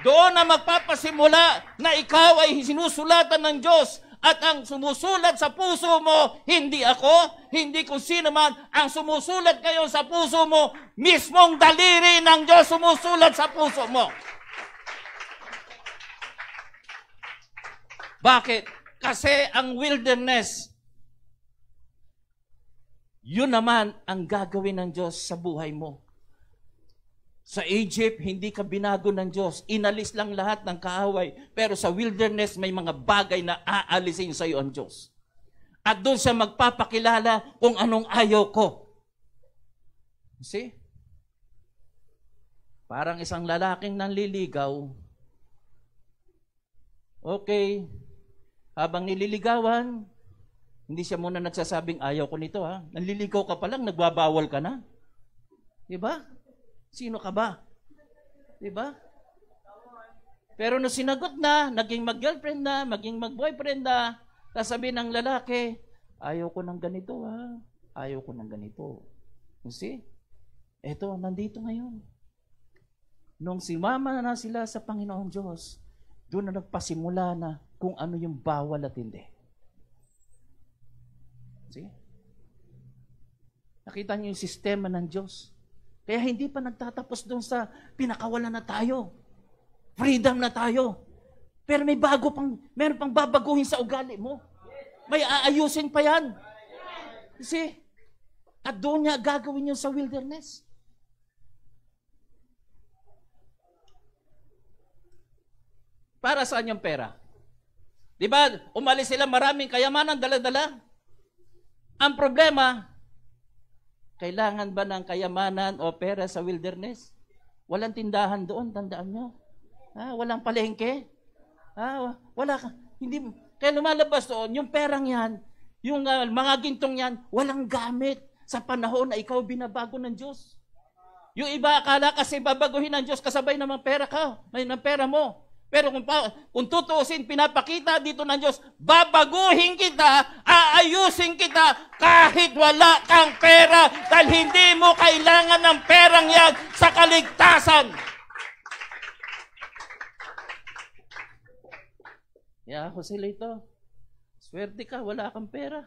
Doon na magpapasimula na ikaw ay sinusulatan ng Diyos. At ang sumusulat sa puso mo, hindi ako, hindi kung sino man. Ang sumusulat ngayon sa puso mo, mismong daliri ng Diyos sumusulat sa puso mo. Bakit? Kasi ang wilderness, yun naman ang gagawin ng Diyos sa buhay mo. Sa Egypt, hindi ka binago ng Diyos. Inalis lang lahat ng kaaway. Pero sa wilderness, may mga bagay na aalisin sa iyo ang Diyos. At doon siya magpapakilala kung anong ayaw ko. See? Parang isang lalaking nanliligaw. Okay. Habang nililigawan, hindi siya muna nagsasabing, ayaw ko nito ha. Nanliligaw ka pa lang, nagbabawal ka na. Diba? Sino ka ba? Diba? Pero nung sinagot na, naging mag-girlfriend na, maging mag-boyfriend na, sasabihin ng lalaki, ayaw ko ng ganito ha. Ayaw ko ng ganito. You see? Eto, nandito ngayon. Nung simama na sila sa Panginoon Diyos, doon na nagpasimula na kung ano yung bawal at hindi. See? Nakita niyo yung sistema ng Diyos. Kaya hindi pa nagtatapos doon sa pinakawalan na tayo. Freedom na tayo. Pero may meron pang babaguhin sa ugali mo. May aayusin pa yan. See? At doon niya gagawin yun sa wilderness. Para saan yung pera? Diba, umalis sila maraming kayamanan, dala-dala. Ang problema, kailangan ba ng kayamanan o pera sa wilderness? Walang tindahan doon, tandaan nyo. Walang palengke. Wala ka. Hindi, kaya lumalabas doon, yung perang yan, yung mga gintong yan, walang gamit sa panahon na ikaw binabago ng Diyos. Yung iba akala kasi babaguhin ng Diyos kasabay ng pera ka, ng pera mo. Pero kung tutuusin, pinapakita dito ng Diyos, babaguhin kita, aayusin kita, kahit wala kang pera, dahil hindi mo kailangan ng perang yan sa kaligtasan. Jose Lito, swerte ka, wala kang pera.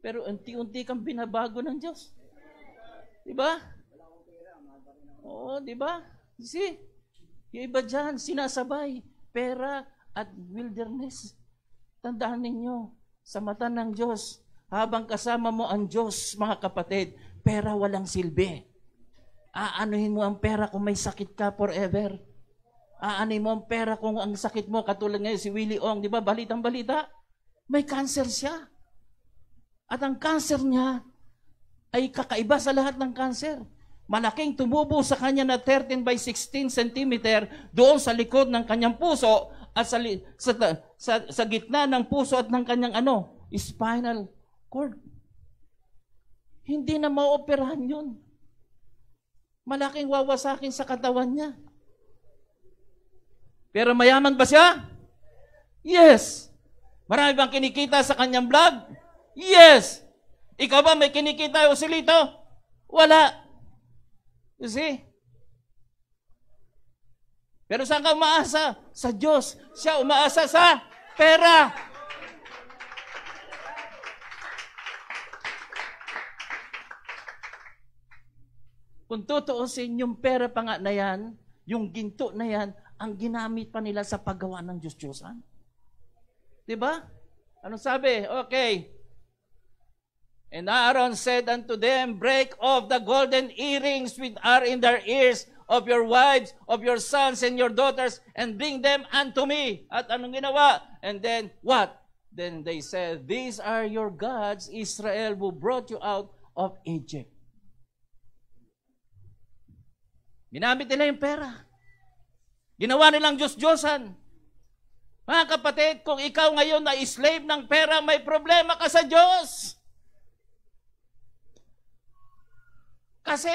Pero unti-unti kang binabago ng Diyos. Diba? Oo, diba? See? Yung iba dyan, sinasabay, pera at wilderness. Tandaan ninyo, sa mata ng Diyos, habang kasama mo ang Diyos, mga kapatid, pera walang silbi. Aanuhin mo ang pera kung may sakit ka forever. Aanuhin mo ang pera kung ang sakit mo, katulad ngayon si Willie Ong, di ba, balitang-balita, may cancer siya. At ang cancer niya ay kakaiba sa lahat ng cancer. Malaking tumubo sa kanya na 13 by 16 centimeter doon sa likod ng kanyang puso at sa gitna ng puso at ng kanyang spinal cord. Hindi na maoperahan yun. Malaking wawasakin sa katawan niya. Pero mayaman ba siya? Yes. Marami bang kinikita sa kanyang vlog? Yes. Ikaw ba may kinikita, Joselito? Wala. You see? Pero saan ka umaasa? Sa Diyos. Siya umaasa sa pera. Kung tutuusin, yung pera pa nga na yan, yung ginto na yan, ang ginamit pa nila sa paggawa ng Diyos-Diyosan. Diba? Anong sabi? Okay. And Aaron said unto them, break off the golden earrings which are in their ears of your wives, of your sons, and your daughters, and bring them unto me. At anong ginawa? And then, what? Then they said, these are your gods, Israel, who brought you out of Egypt. Ginamit nila yung pera. Ginawa nilang Diyos-Diyosan. Mga kapatid, kung ikaw ngayon na slave ng pera, may problema ka sa Diyos. Kasi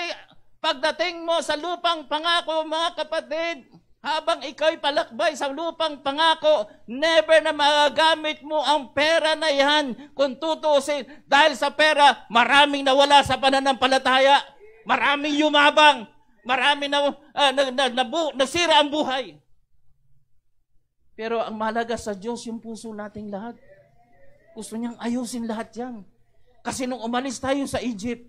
pagdating mo sa lupang pangako, mga kapatid, habang ikaw'y palakbay sa lupang pangako, never na magagamit mo ang pera na yan kung tutusin. Dahil sa pera, maraming nawala sa pananampalataya, maraming yumabang, maraming nasira ang buhay. Pero ang mahalaga sa Diyos, yung puso nating lahat. Gusto niyang ayusin lahat yan. Kasi nung umalis tayo sa Egypt,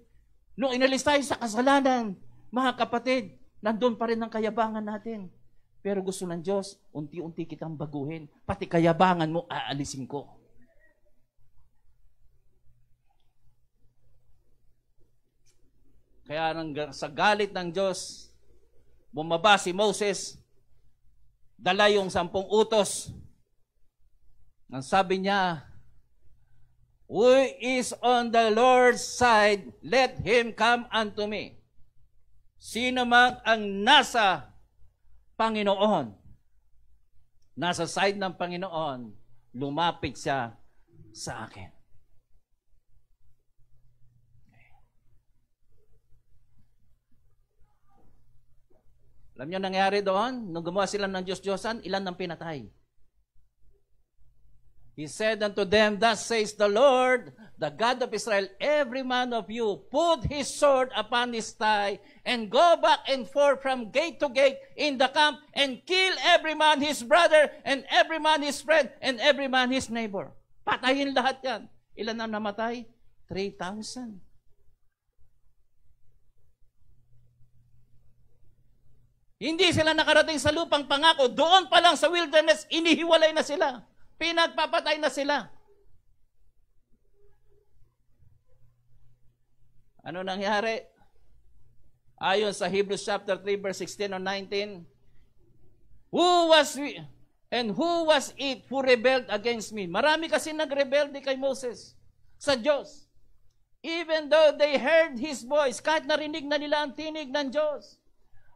nung inalis tayo sa kasalanan, mga kapatid, nandun pa rin ang kayabangan natin. Pero gusto ng Diyos, unti-unti kitang baguhin. Pati kayabangan mo, aalisin ko. Kaya sa galit ng Diyos, bumaba si Moses, dala yung 10 utos. Ang sabi niya, who is on the Lord's side, let him come unto me. Sino man ang nasa Panginoon, nasa side ng Panginoon, lumapit siya sa akin. Alam niyo nangyari doon? Nung gumawa sila ng Diyos-Diyosan, ilan ang pinatay? He said unto them, thus says the Lord, the God of Israel, every man of you put his sword upon his thigh, and go back and forth from gate to gate in the camp, and kill every man his brother, and every man his friend, and every man his neighbor. Patayin lahat yan. Ilan ang namatay? 3,000. Hindi sila nakarating sa lupang pangako. Doon pa lang sa wilderness, inihiwalay na sila. Pinagpapatay na sila. Ano nangyari? Ayon sa Hebrews chapter 3 verse 16 or 19, who was it who rebelled against me? Marami kasi nagrebelde kay Moses sa Diyos. Even though they heard his voice, kahit narinig na nila ang tinig ng Diyos.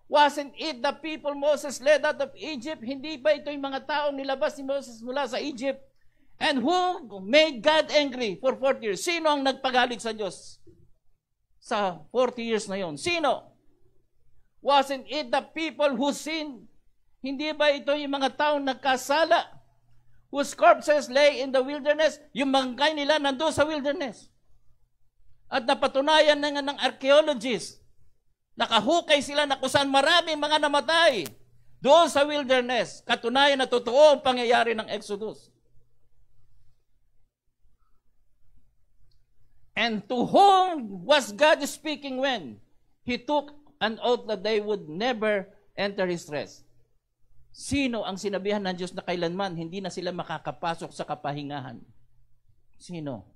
Wasn't it the people Moses led out of Egypt? Hindi ba ito yung mga taong nilabas ni Moses mula sa Egypt? And who made God angry for 40 years? Sino ang nagpagalit sa Diyos sa 40 years na yon? Sino? Wasn't it the people who sinned Hindi ba ito yung mga taong nagkasala? Whose corpses lay in the wilderness? Yung bangkay nila nandoon sa wilderness. At napatunayan na nga ng archaeologists, nakahukay sila na kung saan maraming mga namatay doon sa wilderness. Katunayan na totoo ang pangyayari ng Exodus. And to whom was God speaking when He took an oath that they would never enter His rest? Sino ang sinabihan ng Diyos na kailanman hindi na sila makakapasok sa kapahingahan? Sino?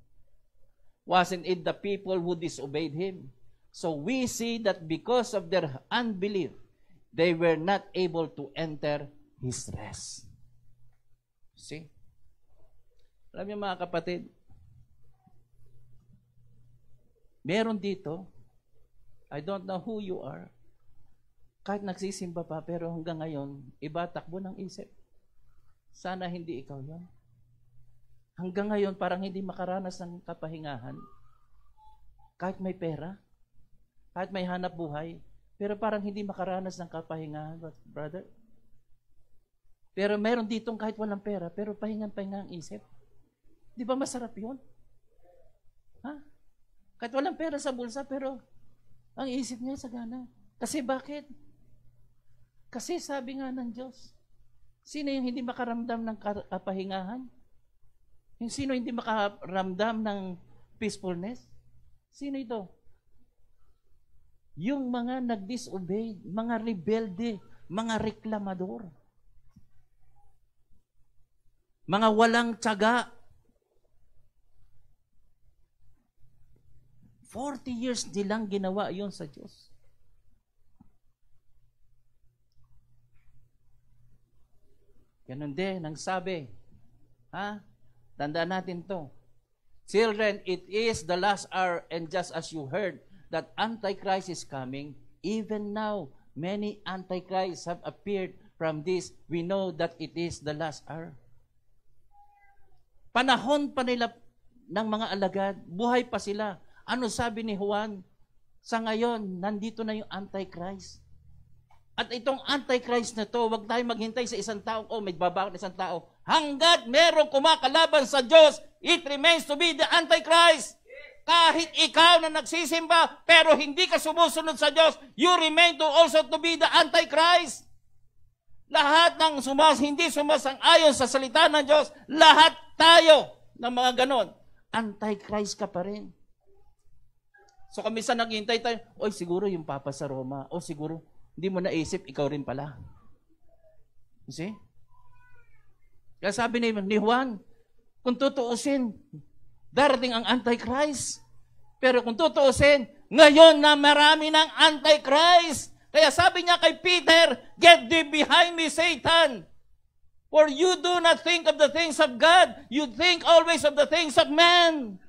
Wasn't it the people who disobeyed Him? So we see that because of their unbelief, they were not able to enter His rest. See? Alam niyo mga kapatid, meron dito, I don't know who you are, kahit nagsisimba pa, pero hanggang ngayon, iba takbo ng isip. Sana hindi ikaw yon. Hanggang ngayon, parang hindi makaranas ng kapahingahan. Kahit may pera, kahit may hanap buhay, pero parang hindi makaranas ng kapahingahan, brother. Pero meron ditong kahit walang pera, pero pahingan-pahinga ang isip. Di ba masarap yun? Ha? Kahit walang pera sa bulsa, pero ang isip niya sagana. Kasi bakit? Kasi sabi nga ng Diyos, sino yung hindi makaramdam ng kapahingahan? Yung sino hindi makaramdam ng peacefulness? Sino ito? Yung mga nag-disobey, mga rebelde, mga reklamador. Mga walang tiyaga. 40 years nilang ginawa yon sa Diyos. Ganun din, ang sabi. Ha? Tandaan natin to. Children, it is the last hour, and just as you heard that Antichrist is coming, even now, many Antichrists have appeared. From this, we know that it is the last hour. Panahon pa nila ng mga alagad, buhay pa sila. Ano sabi ni Juan? Sa ngayon, nandito na yung Antichrist. At itong Antichrist na to, huwag tayong maghintay sa isang tao, may babakot na isang tao. Hanggat merong kumakalaban sa Diyos, it remains to be the Antichrist. Kahit ikaw na nagsisimba, pero hindi ka sumusunod sa Diyos, you remain to also to be the Antichrist. Lahat ng hindi sumasang-ayon sa salita ng Diyos, lahat tayo ng mga ganon, Antichrist ka pa rin. So kamisan naghihintay tayo, siguro yung Papa sa Roma, siguro, hindi mo naisip, ikaw rin pala. You see? Kaya sabi ni Juan, kung tutuusin, darating ang Antichrist. Pero kung tutuusin, ngayon na marami ng Antichrist. Kaya sabi niya kay Peter, get thee behind me, Satan. For you do not think of the things of God. You think always of the things of man.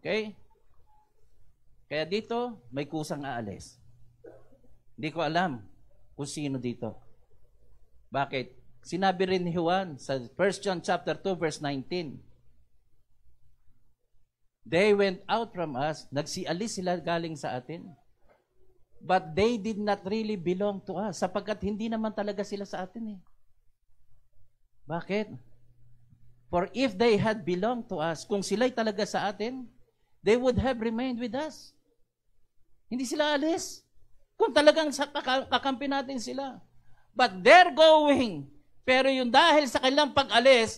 Okay? Kaya dito, may kusang aalis. Hindi ko alam kung sino dito. Bakit? Sinabi rin ni Juan sa 1 John chapter 2 verse 19. They went out from us, nagsialis sila galing sa atin. But they did not really belong to us, sapagkat hindi naman talaga sila sa atin eh. Bakit? For if they had belonged to us, kung sila'y talaga sa atin, they would have remained with us. Hindi sila alis. Kung talagang kakampi natin sila. But they're going. Pero yung dahil sa kanilang pag-alis,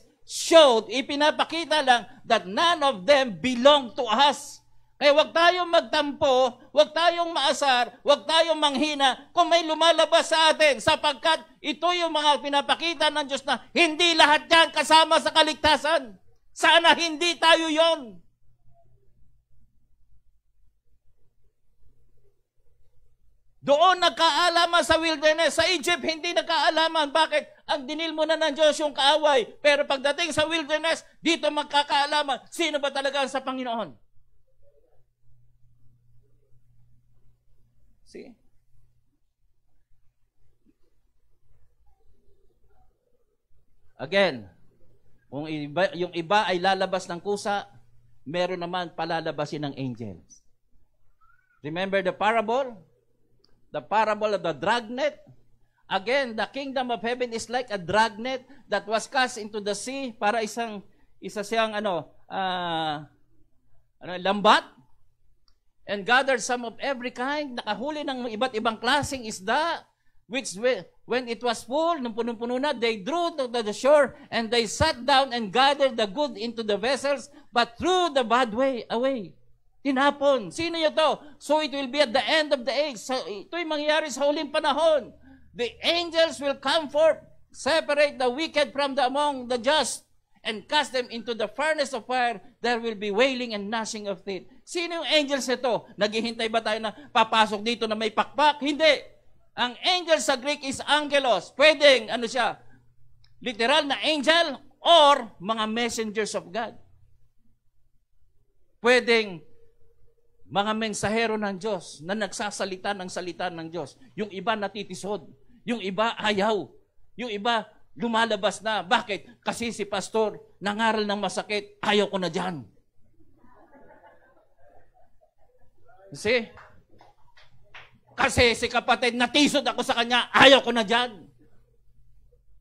ipinapakita lang that none of them belong to us. Kaya huwag tayong magtampo, huwag tayong maasar, huwag tayong manghina kung may lumalabas sa atin, sapagkat ito yung mga pinapakita ng Diyos na hindi lahat yan kasama sa kaligtasan. Sana hindi tayo yon. Doon nagkaalaman sa wilderness. Sa Egypt, hindi nagkaalaman. Bakit? Ang dinil mo na ng Diyos yung kaaway. Pero pagdating sa wilderness, dito magkakaalaman. Sino ba talaga sa Panginoon? See? Again, kung yung iba ay lalabas ng kusa, meron naman palalabasin ng angels. Remember the parable? The parable of the dragnet? Again, the kingdom of heaven is like a dragnet that was cast into the sea para isa siyang lambat, and gathered some of every kind, nakahuli ng iba't ibang klaseng isda, which when it was full, nung punong-puno na, they drew to the shore, and they sat down and gathered the good into the vessels, but threw the bad way away. Tinapon. Sino yun to? So it will be at the end of the age. So, ito'y mangyayari sa huling panahon. The angels will come forth, separate the wicked from among the just, and cast them into the furnace of fire. There will be wailing and gnashing of teeth. Sino yung angels ito? Naghihintay ba tayo na papasok dito na may pakpak? Hindi. Ang angel sa Greek is angelos. Pwedeng, literal na angel or mga messengers of God. Pwedeng mga mensahero ng Diyos na nagsasalita ng salita ng Diyos. Yung iba natitisod. Yung iba ayaw. Yung iba lumalabas na. Bakit? Kasi si pastor nangaral ng masakit. Ayaw ko na dyan. Kasi si kapatid natisod ako sa kanya. Ayaw ko na dyan.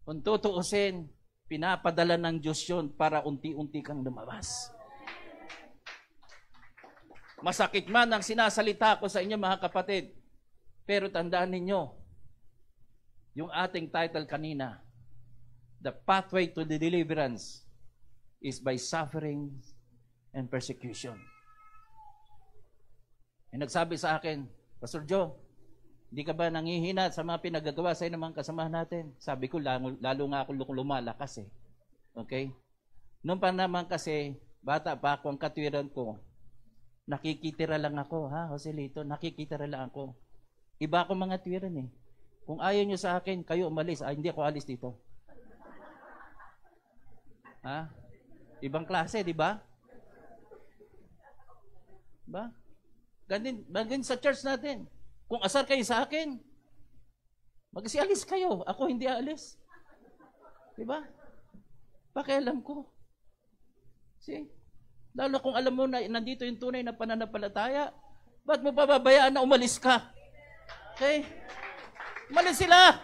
Kung tutuusin, pinapadala ng Diyos yun para unti-unti kang lumabas. Masakit man ang sinasalita ko sa inyo mga kapatid. Pero tandaan ninyo, yung ating title kanina, the pathway to the deliverance is by suffering and persecution. May nagsabi sa akin, Pastor Joe, hindi ka ba nangihina sa mga pinagagawa sa inyo ng mga kasamahan natin? Sabi ko, lalo nga ako lumalakas eh. Okay? Noon pa naman kasi, bata pa ako, ang katwiran ko, nakikitira lang ako, Joselito, nakikitira lang ako. Iba ako mga twiran eh. Kung ayaw nyo sa akin, kayo umalis. Hindi ako alis dito. Ibang klase, di ba? Ba? Ganun sa church natin. Kung asar kayo sa akin, mag-alis kayo. Ako hindi aalis. Di ba? Pakialam ko. See? Lalo kung alam mo na nandito yung tunay na pananampalataya, ba't mo pababayaan na umalis ka? Okay? Umalis sila.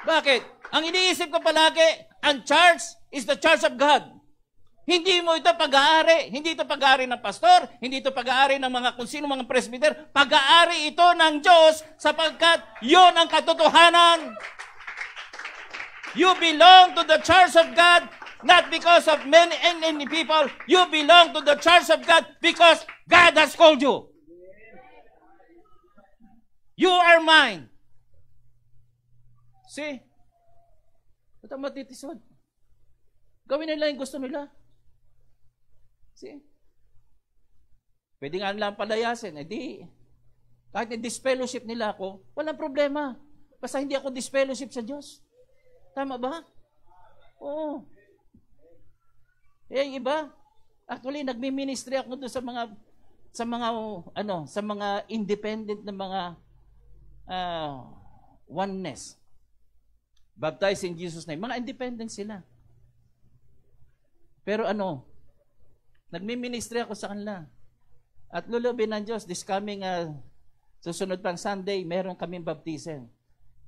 Bakit? Ang iniisip ko palagi, ang church is the church of God. Hindi mo ito pag-aari. Hindi ito pag-aari ng pastor. Hindi ito pag-aari ng mga kung sino mga presbyter. Pag-aari ito ng Diyos sapagkat yun ang katotohanan. You belong to the church of God. Not because of many people. You belong to the church of God because God has called you. You are mine. See? Ito matitisod. Gawin nila yung gusto nila. See? Pwede nga nilang palayasin. Kahit i-disfellowship nila ako, walang problema. Basta hindi ako disfellowship sa Diyos. Tama ba? Oo. Iba. Actually, nagmi-ministry ako doon sa mga independent na mga oneness. Baptized in Jesus' name. Mga independent sila. Pero nagmi-ministry ako sa kanila. At lulubin ng Diyos, this coming susunod pang Sunday, meron kaming baptism.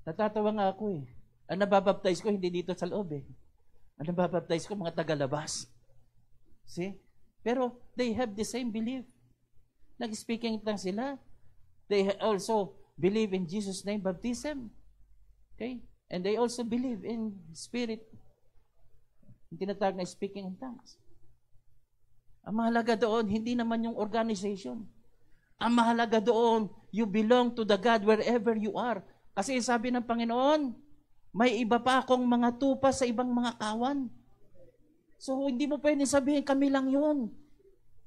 Natatawa nga ako eh. Ang nababaptize ko, hindi dito sa loob eh. Ang nababaptize ko, mga tagalabas. See? Pero they have the same belief. Nag-speaking tongues sila. They also believe in Jesus' name baptism. Okay? And they also believe in spirit. Yung tinatawag na speaking in tongues. Ang mahalaga doon, hindi naman yung organization. Ang mahalaga doon, you belong to the God wherever you are. Kasi sabi ng Panginoon, may iba pa akong mga tupa sa ibang mga kawan. So, hindi mo pwedeng sabihin, kami lang yun.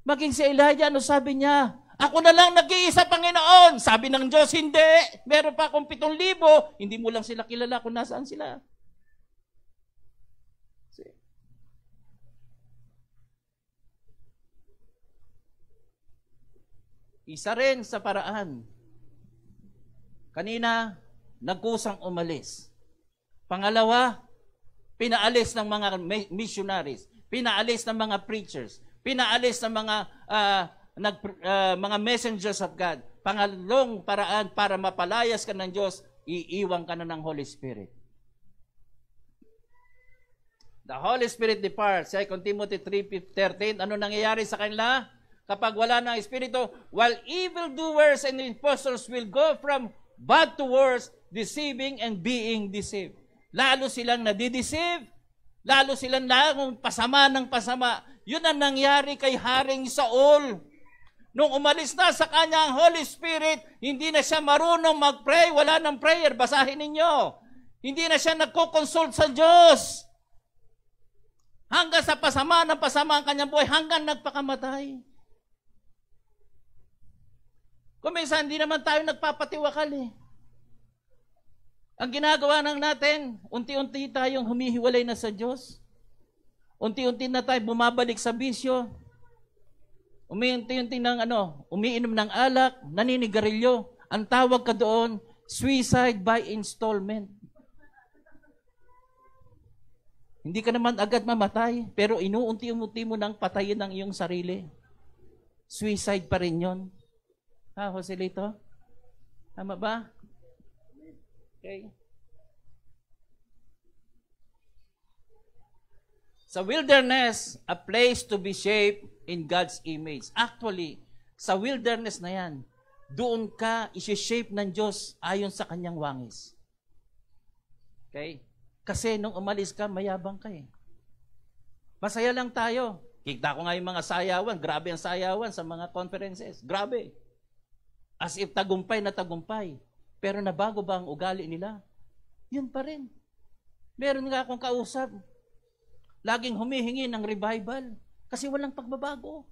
Maging si Elijah, sabi niya? Ako na lang nag-iisa, Panginoon. Sabi ng Diyos, hindi. Meron pa akong 7,000. Hindi mo lang sila kilala kung nasaan sila. See? Isa rin sa paraan. Kanina, nagkusang umalis. Pangalawa, pinaalis ng mga missionaries, pinaalis ng mga preachers, pinaalis ng mga messengers of God. Pangalong paraan para mapalayas ka ng Diyos, iiwan ka na ng Holy Spirit. The Holy Spirit departs. 2 Timothy 3:13. Ano nangyayari sa kanila? Kapag wala ng Espiritu, while evildoers and impostors will go from bad to worse, deceiving and being deceived. Lalo silang nadideceive, lalo silang pasama ng pasama. Yun ang nangyari kay Haring Saul. Nung umalis na sa kanya ang Holy Spirit, hindi na siya marunong mag-pray, wala ng prayer, basahin ninyo. Hindi na siya nagko-consult sa Diyos. Hanggang sa pasama ng pasama ang kanyang buhay, hanggang nagpakamatay. Kung minsan, hindi naman tayo nagpapatiwakal eh. Ang ginagawa lang natin, unti-unti tayong humihiwalay na sa Diyos. Unti-unti na tayo bumabalik sa bisyo. Unti-unti umiinom ng alak, naninigarilyo. Ang tawag ka doon, suicide by installment. Hindi ka naman agad mamatay, pero inuunti-unti mo nang patayin ang iyong sarili. Suicide pa rin yun. Ha, Joselito? Tama ba? Okay. Sa wilderness, a place to be shaped in God's image. Actually, sa wilderness na yan, doon ka isi-shape ng Diyos ayon sa kanyang wangis. Okay? Kasi nung umalis ka, mayabang ka eh. Masaya lang tayo. Kita ko nga yung mga sayawan. Grabe ang sayawan sa mga conferences. Grabe. As if tagumpay na tagumpay. Pero nabago ba ang ugali nila? Yun pa rin. Meron nga akong kausap. Laging humihingi ng revival. Kasi walang pagbabago.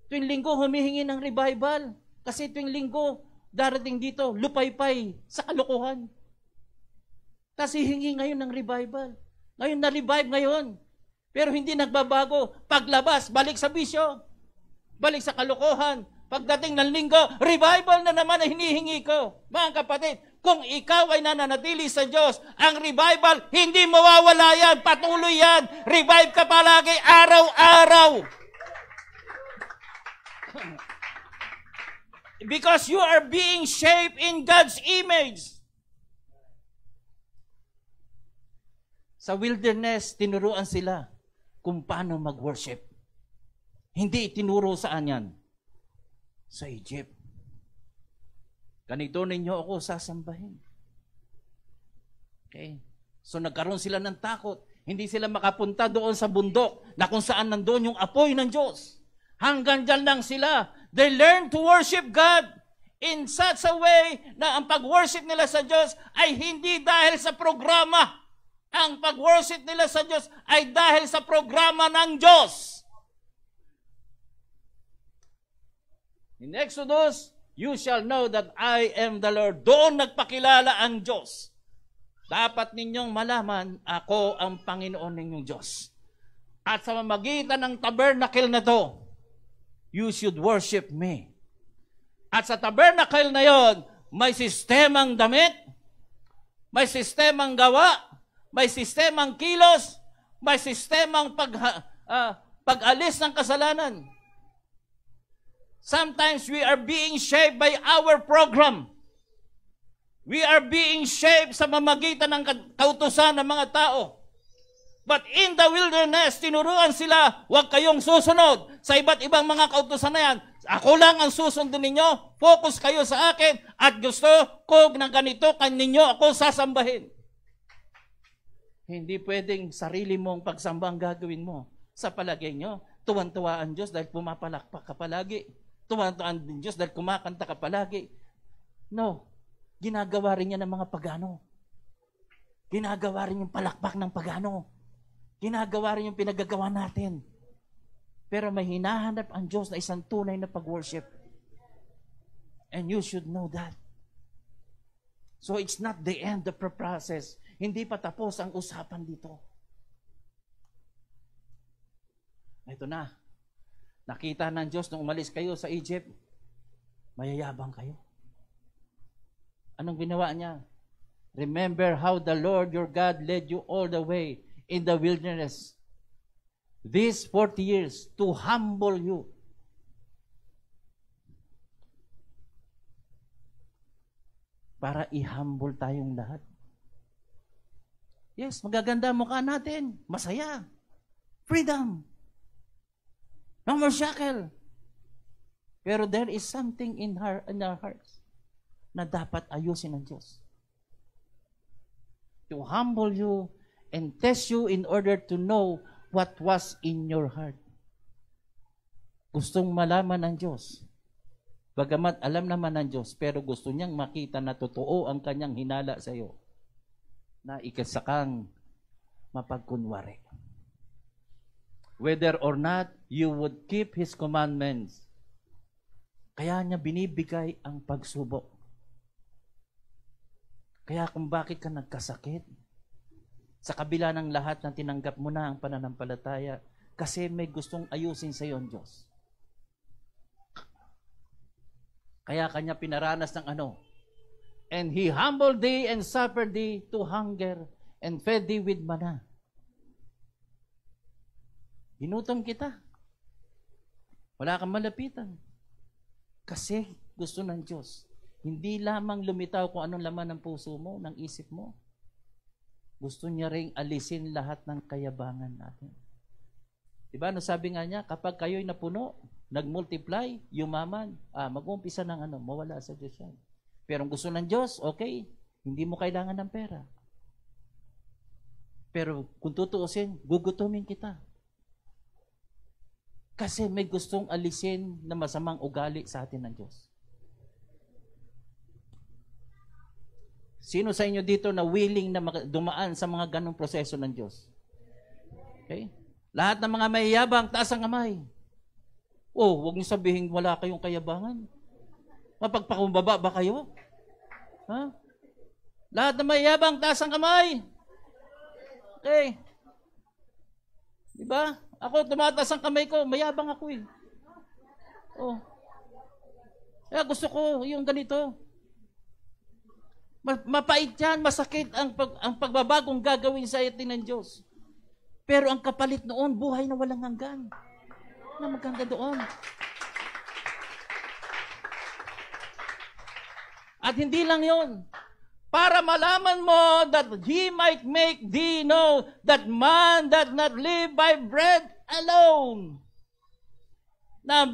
Tuwing linggo, humihingi ng revival. Kasi tuwing linggo, darating dito, lupaypay sa kalokohan. Tapos hihingi ngayon ng revival. Ngayon na-revive ngayon. Pero hindi nagbabago. Paglabas, balik sa bisyo. Balik sa kalokohan. Pagdating ng linggo, revival na naman ang hinihingi ko. Mga kapatid, kung ikaw ay nananatili sa Diyos, ang revival, hindi mawawala yan. Patuloy yan. Revive ka palagi, araw-araw. Because you are being shaped in God's image. Sa wilderness, tinuruan sila kung paano mag-worship. Hindi tinuro saan yan? Sa Egypt. Ganito ninyo ako sasambahin. Okay? So nagkaroon sila ng takot. Hindi sila makapunta doon sa bundok na kung saan nandoon yung apoy ng Diyos. Hanggang dyan lang sila. They learn to worship God in such a way na ang pag-worship nila sa Diyos ay hindi dahil sa programa. Ang pag-worship nila sa Diyos ay dahil sa programa ng Diyos. In Exodus, you shall know that I am the Lord. Doon nagpakilala ang Diyos. Dapat ninyong malaman, ako ang Panginoon ninyong Diyos. At sa mamagitan ng tabernacle na to, you should worship me. At sa tabernacle na yon, may sistemang damit, may sistemang gawa, may sistemang kilos, may sistemang pag-alis ng kasalanan. Sometimes we are being shaped by our program. We are being shaped sa mamagitan ng kautusan ng mga tao. But in the wilderness, tinuruan sila, huwag kayong susunod sa iba't ibang mga kautusan na yan. Ako lang ang susundin ninyo, focus kayo sa akin, at gusto ko ng ganito, kaninyo ako sasambahin. Hindi pwedeng sarili mong pagsamba ang gagawin mo. Sa palagay nyo, tuwan-tuwa ang Diyos dahil pumapalakpak ka palagi. Tuwan-tuwa ang Diyos dahil kumakanta ka palagi. No. Ginagawa rin yan ng mga pagano. Ginagawa rin yung palakpak ng pagano. Ginagawa rin yung pinagagawa natin. Pero may hinahanap ang Diyos na isang tunay na pag-worship. And you should know that. So it's not the end of the process. Hindi pa tapos ang usapan dito. Ito na. Nakita ng Diyos nung umalis kayo sa Egypt, mayayabang kayo. Anong ginawa niya? Remember how the Lord your God led you all the way in the wilderness these 40 years to humble you. Para i-humble tayong lahat. Yes, magaganda mukha natin. Masaya. Freedom. No more shackle. Pero there is something in our hearts na dapat ayusin ng Diyos. To humble you and test you in order to know what was in your heart. Gustong malaman ng Diyos. Bagamat alam naman ng Diyos, pero gusto niyang makita na totoo ang kanyang hinala sa iyo. Na ikasakang mapagkunwari. Whether or not you would keep His commandments. Kaya niya binibigay ang pagsubok. Kaya kung bakit ka nagkasakit, sa kabila ng lahat na tinanggap mo na ang pananampalataya, kasi may gustong ayusin sa iyo ang Diyos. Kaya kanya pinaranas ng ano? And He humbled thee and suffered thee to hunger and fed thee with manna. Ginutom kita. Wala kang malapitan. Kasi gusto ng Diyos. Hindi lamang lumitaw kung anong laman ng puso mo, ng isip mo. Gusto niya ring alisin lahat ng kayabangan natin. Diba? No, sabi nga niya, kapag kayo'y napuno, nag-multiply, yumaman, mag-uumpisa ng mawala sa Diyos yan. Pero ang gusto ng Diyos, okay, hindi mo kailangan ng pera. Pero kung tutuusin, gugutumin kita. Kasi may gustong alisin na masamang ugali sa atin ng Diyos. Sino sa inyo dito na willing na dumaan sa mga ganong proseso ng Diyos? Okay? Lahat ng mga mayayabang, taas ang kamay. Oh, huwag niyo sabihin wala kayong kayabangan. Mapagpakumbaba ba kayo? Ha? Lahat ng mayayabang, taas ang kamay. Okay. Diba? Ako, tumataas ang kamay ko, mayabang ako eh. Oh. Kaya gusto ko yung ganito. Mapait yan, masakit ang pagbabagong gagawin sa atin ng Diyos. Pero ang kapalit noon, buhay na walang hanggan. Na maganda doon. At hindi lang yon. Para malaman mo that He might make thee know that man does not live by bread alone. Na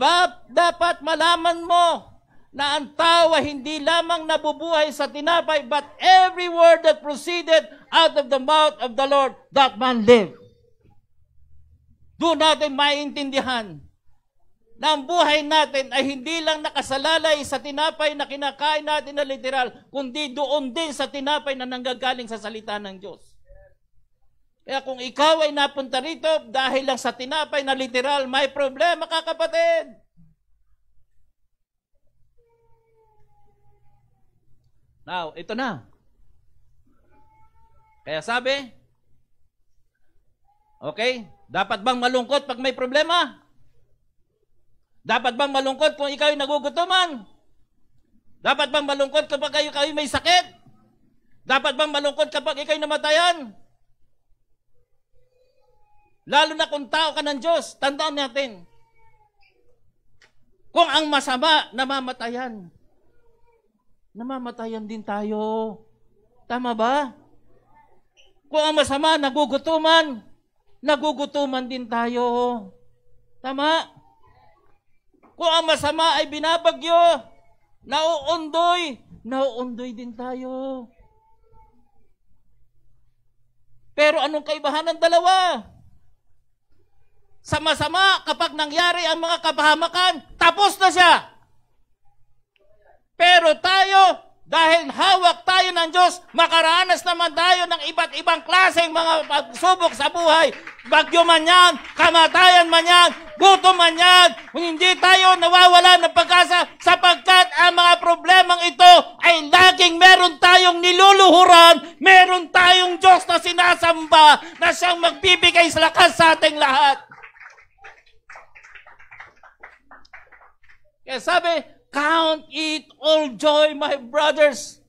dapat malaman mo na ang tao ay hindi lamang nabubuhay sa tinapay, but every word that proceeded out of the mouth of the Lord, that man live. Doon natin maintindihan na ang buhay natin ay hindi lang nakasalalay sa tinapay na kinakain natin na literal, kundi doon din sa tinapay na nanggagaling sa salita ng Diyos. Kaya kung ikaw ay napunta rito dahil lang sa tinapay na literal, may problema ka, kapatid. Now, ito na. Kaya sabi, okay, dapat bang malungkot pag may problema? Dapat bang malungkot kung ikaw ay nagugutuman? Dapat bang malungkot kapag kayo may sakit? Dapat bang malungkot kapag ikaw ay namatayan? Lalo na kung tao ka ng Diyos, tandaan natin, kung ang masama, namamatayan. Namamatayan din tayo. Tama ba? Kung ang masama, nagugutuman din tayo. Tama? Kung ang masama ay binabagyo, nauundoy din tayo. Pero anong kaibahan ng dalawa? Sa masama, kapag nangyari ang mga kapahamakan, tapos na siya. Pero tayo, dahil hawak tayo ng Diyos, makaranas naman tayo ng iba't ibang klaseng mga pagsubok sa buhay. Bagyo man yan, kamatayan man yan, gutom man yan. Kung hindi tayo nawawala ng pag-asa sapagkat ang mga problemang ito ay laging meron tayong niluluhuran, meron tayong Diyos na sinasamba na siyang magbibigay sa lakas sa ating lahat. Kaya sabi, count it all joy, my brothers.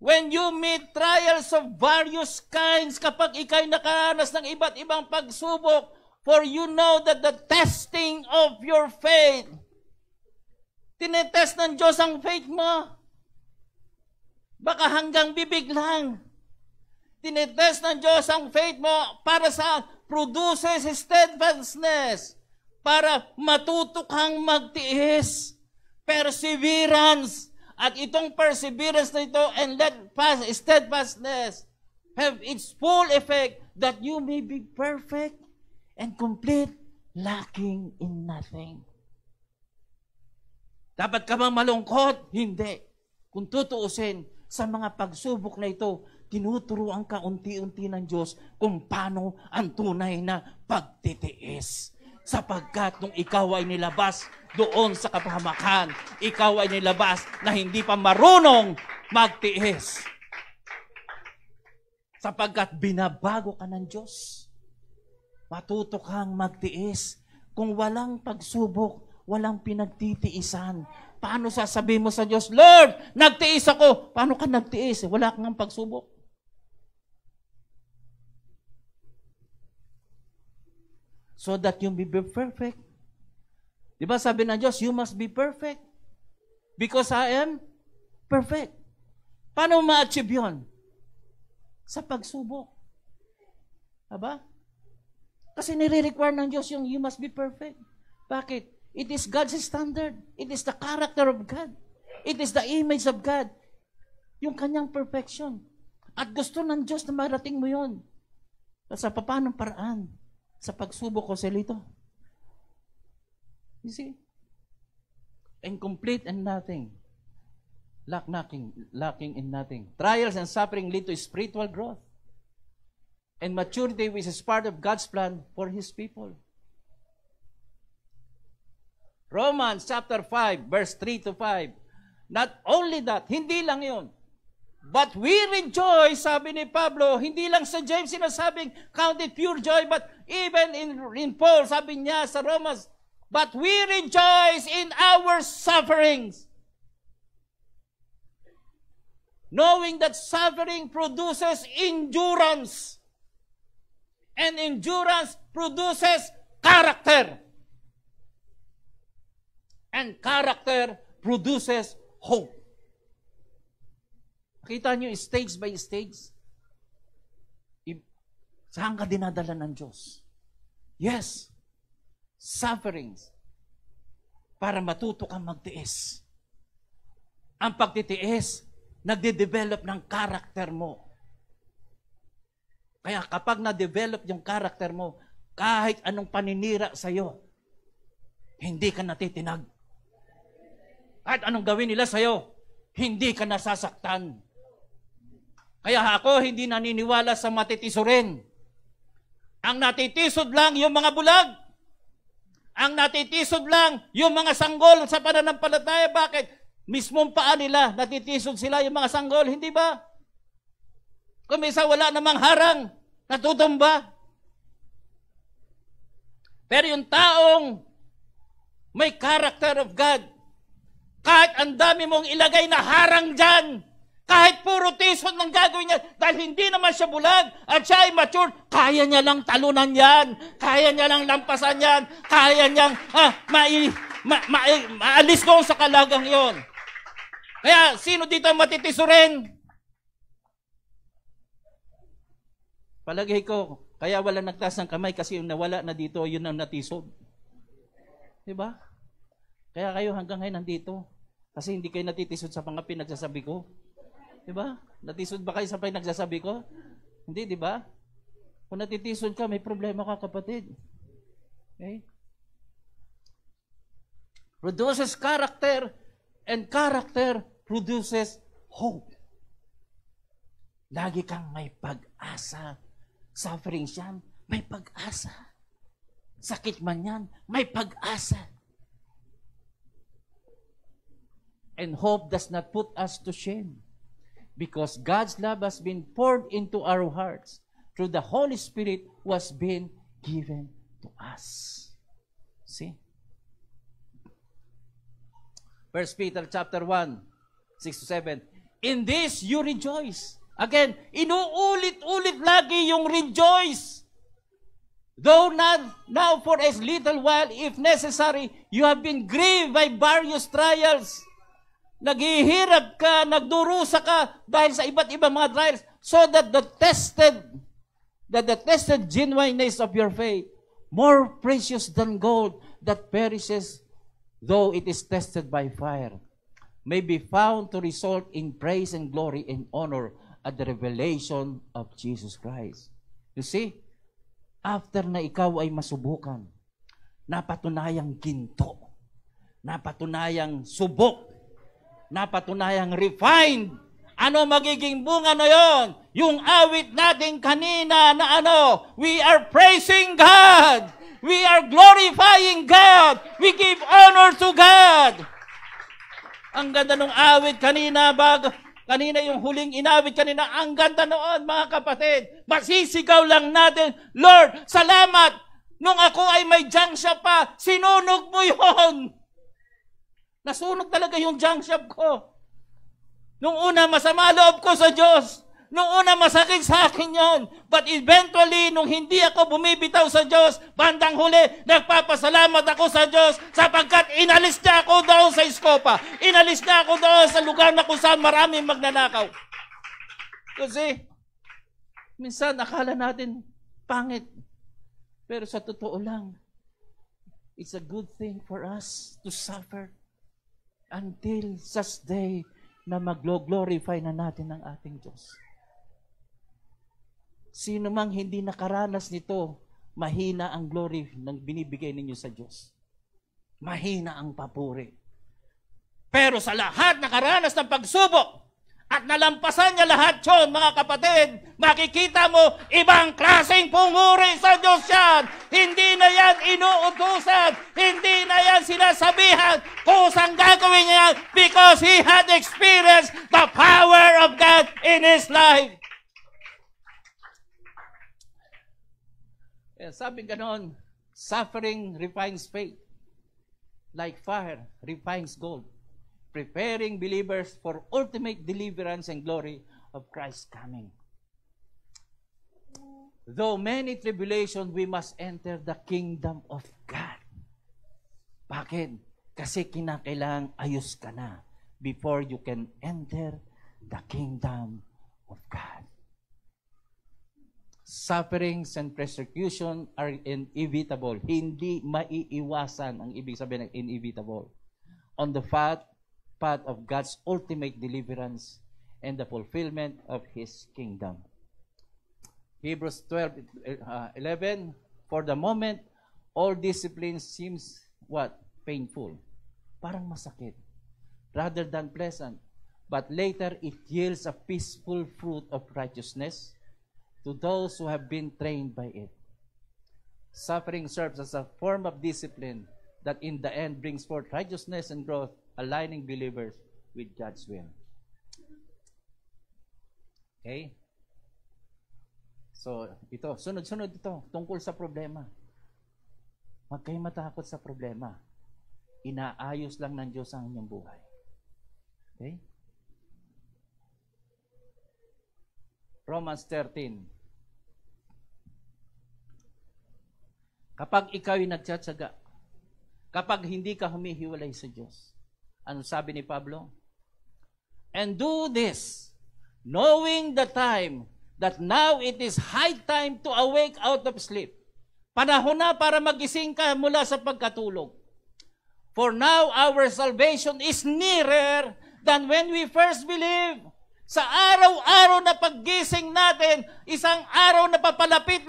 When you meet trials of various kinds, kapag ikay nakaranas ng iba't ibang pagsubok, for you know that the testing of your faith, tinetest ng Diyos ang faith mo. Baka hanggang bibig lang. Tinetest ng Diyos ang faith mo para sa produces steadfastness, para matuto kang magtiis, perseverance. At itong perseverance na ito and steadfastness have its full effect that you may be perfect and complete, lacking in nothing. Dapat ka bang malungkot? Hindi. Kung tutuusin, sa mga pagsubok na ito, tinuturuan ka unti-unti ng Diyos kung paano ang tunay na pagtitiis. Sapagkat nung ikaw ay nilabas doon sa kapahamakan, ikaw ay nilabas na hindi pa marunong magtiis. Sapagkat binabago ka ng Diyos. Matuto kang magtiis. Kung walang pagsubok, walang pinagtitiisan. Paano sasabihin mo sa Diyos, Lord, nagtiis ako. Paano ka nagtiis? Wala kang pagsubok. So that you may be perfect. Di ba sabi ng Diyos, you must be perfect. Because I am perfect. Paano ma-achieve yun? Sa pagsubok. Diba? Kasi nire-require ng Diyos yung you must be perfect. Bakit? It is God's standard. It is the character of God. It is the image of God. Yung kanyang perfection. At gusto ng Diyos na marating mo yun. Sa papanong paraan? Sa pagsubok ko sa lito. You see? Incomplete and nothing. Lacking in nothing. Trials and suffering lead to spiritual growth. And maturity, which is part of God's plan for His people. Romans chapter 5, verse 3 to 5. Not only that, hindi lang yun. But we rejoice, sabi ni Pablo, hindi lang sa James sinasabing, count it pure joy, but even in Paul, sabi niya sa Romans, but we rejoice in our sufferings. Knowing that suffering produces endurance. And endurance produces character. And character produces hope. Kita nyo, stage by stage, saan ka dinadala ng Diyos? Yes, sufferings, para matuto kang magtiis. Ang pagtitiis, nagde-develop ng character mo. Kaya kapag na-develop yung character mo, kahit anong paninira sa'yo, hindi ka natitinag. Kahit anong gawin nila sa'yo, hindi ka nasasaktan. Kaya ako hindi naniniwala sa matitisurin. Ang natitisod lang yung mga bulag. Ang natitisod lang yung mga sanggol sa pananampalataya. Bakit? Mismong paa nila, natitisod sila yung mga sanggol. Hindi ba? Kung isa wala namang harang, natutumba. Pero yung taong may character of God, kahit ang dami mong ilagay na harang dyan, kahit puro tisod ng gagawin niya, dahil hindi naman siya bulag at siya ay mature, kaya niya lang talunan yan, kaya niya lang lampasan yan, kaya niyang maalis doon sa kalagang yon. Kaya, sino dito matitisurin? Palagay ko, kaya wala nagtaas ng kamay kasi yung nawala na dito, yun ang natisod. Diba? Kaya kayo hanggang ngayon nandito. Kasi hindi kayo natitisod sa mga pinagsasabi ko. Diba? Natisod ba kayo sa pinagsasabi ko? Hindi, diba? Kung natitisod ka, may problema ka, kapatid. Okay? Produces character, and character produces hope. Lagi kang may pag-asa. Suffering siya, may pag-asa. Sakit man yan, may pag-asa. And hope does not put us to shame. Because God's love has been poured into our hearts through the Holy Spirit who has been given to us. See? 1 Peter chapter 1, 6 to 7. In this you rejoice. Again, inuulit-ulit lagi yung rejoice. Though not now for a little while, if necessary, you have been grieved by various trials. Naghihirap ka, nagdurusa ka dahil sa iba't ibang mga trials, so that the tested genuineness of your faith, more precious than gold that perishes, though it is tested by fire, may be found to result in praise and glory and honor at the revelation of Jesus Christ. You see, after na ikaw ay masubukan, napatunayang ginto, napatunayang subok, napatunayang refined, ano magiging bunga na yon? Yung awit natin kanina na we are praising God. We are glorifying God. We give honor to God. Ang ganda ng awit kanina, kanina yung huling inawit kanina, ang ganda noon mga kapatid. Masisigaw lang natin, Lord, salamat. Nung ako ay may junk shop pa, sinunog mo yon. Nasunog talaga yung junk shop ko. Nung una, masama loob ko sa Diyos. Nung una, masakit sa akin yon. But eventually, nung hindi ako bumibitaw sa Diyos, bandang huli, nagpapasalamat ako sa Diyos sapagkat inalis niya ako doon sa Iskopa. Inalis niya ako doon sa lugar na kung saan maraming magnanakaw. Kasi, minsan, akala natin pangit. Pero sa totoo lang, it's a good thing for us to suffer until such day na mag-glorify na natin ang ating Diyos. Sino mang hindi nakaranas nito, mahina ang glory ng binibigay ninyo sa Diyos. Mahina ang papuri. Pero sa lahat nakaranas ng pagsubok at nalampasan niya lahat yun, mga kapatid, makikita mo, ibang klaseng pumuri sa Diyos yan. Hindi na yan inuutusan. Hindi na yan sinasabihan. Kusang gagawin niya yan because he had experienced the power of God in his life. Sabi ganon, suffering refines faith. Like fire refines gold. Preparing believers for ultimate deliverance and glory of Christ's coming. Though many tribulations, we must enter the kingdom of God. Bakit? Kasi kinakailangang ayos ka na before you can enter the kingdom of God. Sufferings and persecution are inevitable. Hindi maiiwasan ang ibig sabihin ng inevitable. On the path of God's ultimate deliverance and the fulfillment of His kingdom. Hebrews 12:11, for the moment, all discipline seems what? Painful. Parang masakit. Rather than pleasant. But later, it yields a peaceful fruit of righteousness to those who have been trained by it. Suffering serves as a form of discipline that in the end brings forth righteousness and growth, aligning believers with God's will. Okay? So, ito, sunod-sunod ito, tungkol sa problema. Huwag kayong matakot sa problema. Inaayos lang ng Diyos ang inyong buhay. Okay? Romans 13. Kapag ikaw ay nagtsatsaga, kapag hindi ka humihiwalay sa Diyos, ano sabi ni Pablo? And do this, knowing the time, that now it is high time to awake out of sleep. Panahon na para magising ka mula sa pagkatulog. For now our salvation is nearer than when we first believed. Sa araw-araw na paggising natin, isang araw na papalapit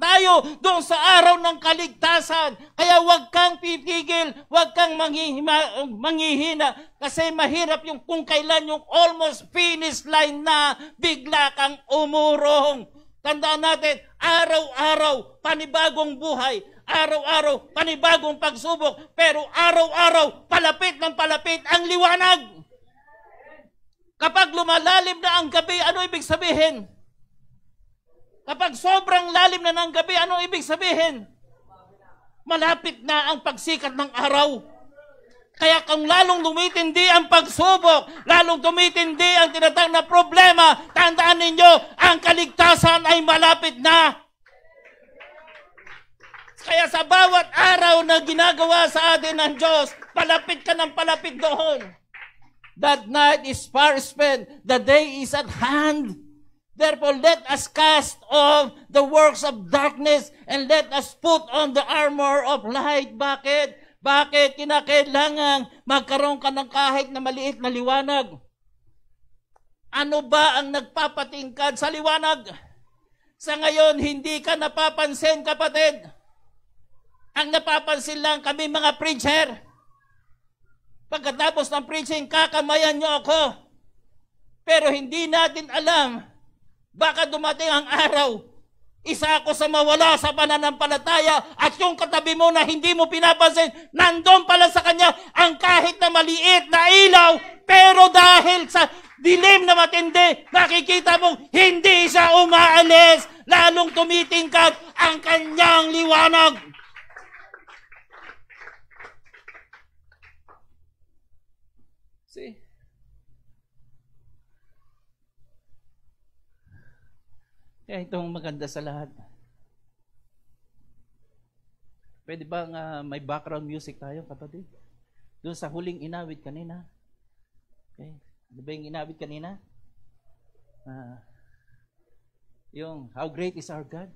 tayo doon sa araw ng kaligtasan. Kaya huwag kang pipigil, huwag kang manghihina. Kasi mahirap yung kung kailan yung almost finish line na bigla kang umurong. Tandaan natin, araw-araw, panibagong buhay. Araw-araw, panibagong pagsubok. Pero araw-araw, palapit ang liwanag. Kapag lumalalim na ang gabi, ano ibig sabihin? Kapag sobrang lalim na ng gabi, ano ibig sabihin? Malapit na ang pagsikat ng araw. Kaya kung lalong tumitindi ang pagsubok, lalong tumitindi ang tinatawag na problema, tandaan ninyo, ang kaligtasan ay malapit na. Kaya sa bawat araw na ginagawa sa atin ng Diyos, palapit ka ng palapit doon. That night is far spent, the day is at hand. Therefore, let us cast off the works of darkness and let us put on the armor of light. Bakit? Bakit kinakailangan magkaroon ka ng kahit na maliit na liwanag? Ano ba ang nagpapatingkad sa liwanag? Sa ngayon, hindi ka napapansin, kapatid. Ang napapansin lang kami mga preacher. Pagkatapos ng preaching, kakamayan nyo ako. Pero hindi natin alam, baka dumating ang araw, isa ako sa mawala sa pananampalataya at yung katabi mo na hindi mo pinapansin, nandun pala sa kanya ang kahit na maliit na ilaw, pero dahil sa dilim na matindi, nakikita mong hindi siya umaalis, lalong tumitingkad ang kanyang liwanag. See? Kaya itong maganda sa lahat. Pwede bang may background music tayo, kapatid? Doon sa huling inawit kanina. Okay. Ano ba yung inawit kanina? Yung How Great is Our God?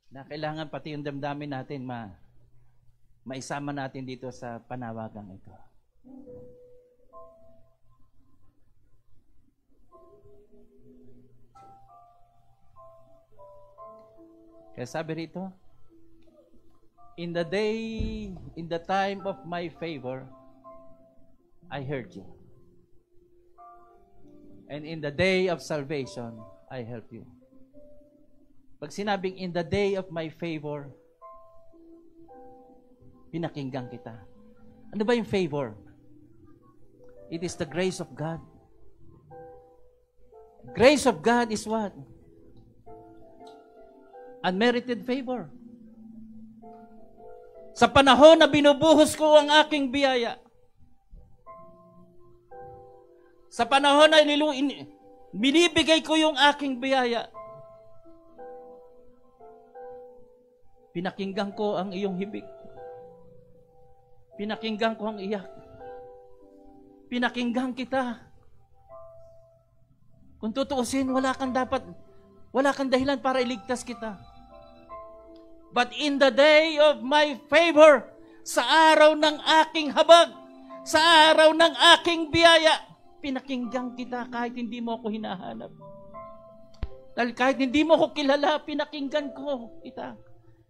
Na kailangan pati yung damdamin natin maisama natin dito sa panawagang ito. Kaya sabi rito, in the time of my favor, I heard you. And in the day of salvation, I help you. Pag sinabing in the day of my favor, pinakinggan kita. Ano ba yung favor? It is the grace of God. Grace of God is what? Unmerited favor. Sa panahon na binubuhos ko ang aking biyaya, sa panahon na binibigay ko yung aking biyaya, pinakinggan ko ang iyong hibig. Pinakinggan ko ang iyak. Pinakinggan kita. Kung tutuusin, wala kang dahilan para iligtas kita. But in the day of my favor, sa araw ng aking habag, sa araw ng aking biyaya, pinakinggan kita kahit hindi mo ako hinahanap. Dahil kahit hindi mo ako kilala, pinakinggan ko kita.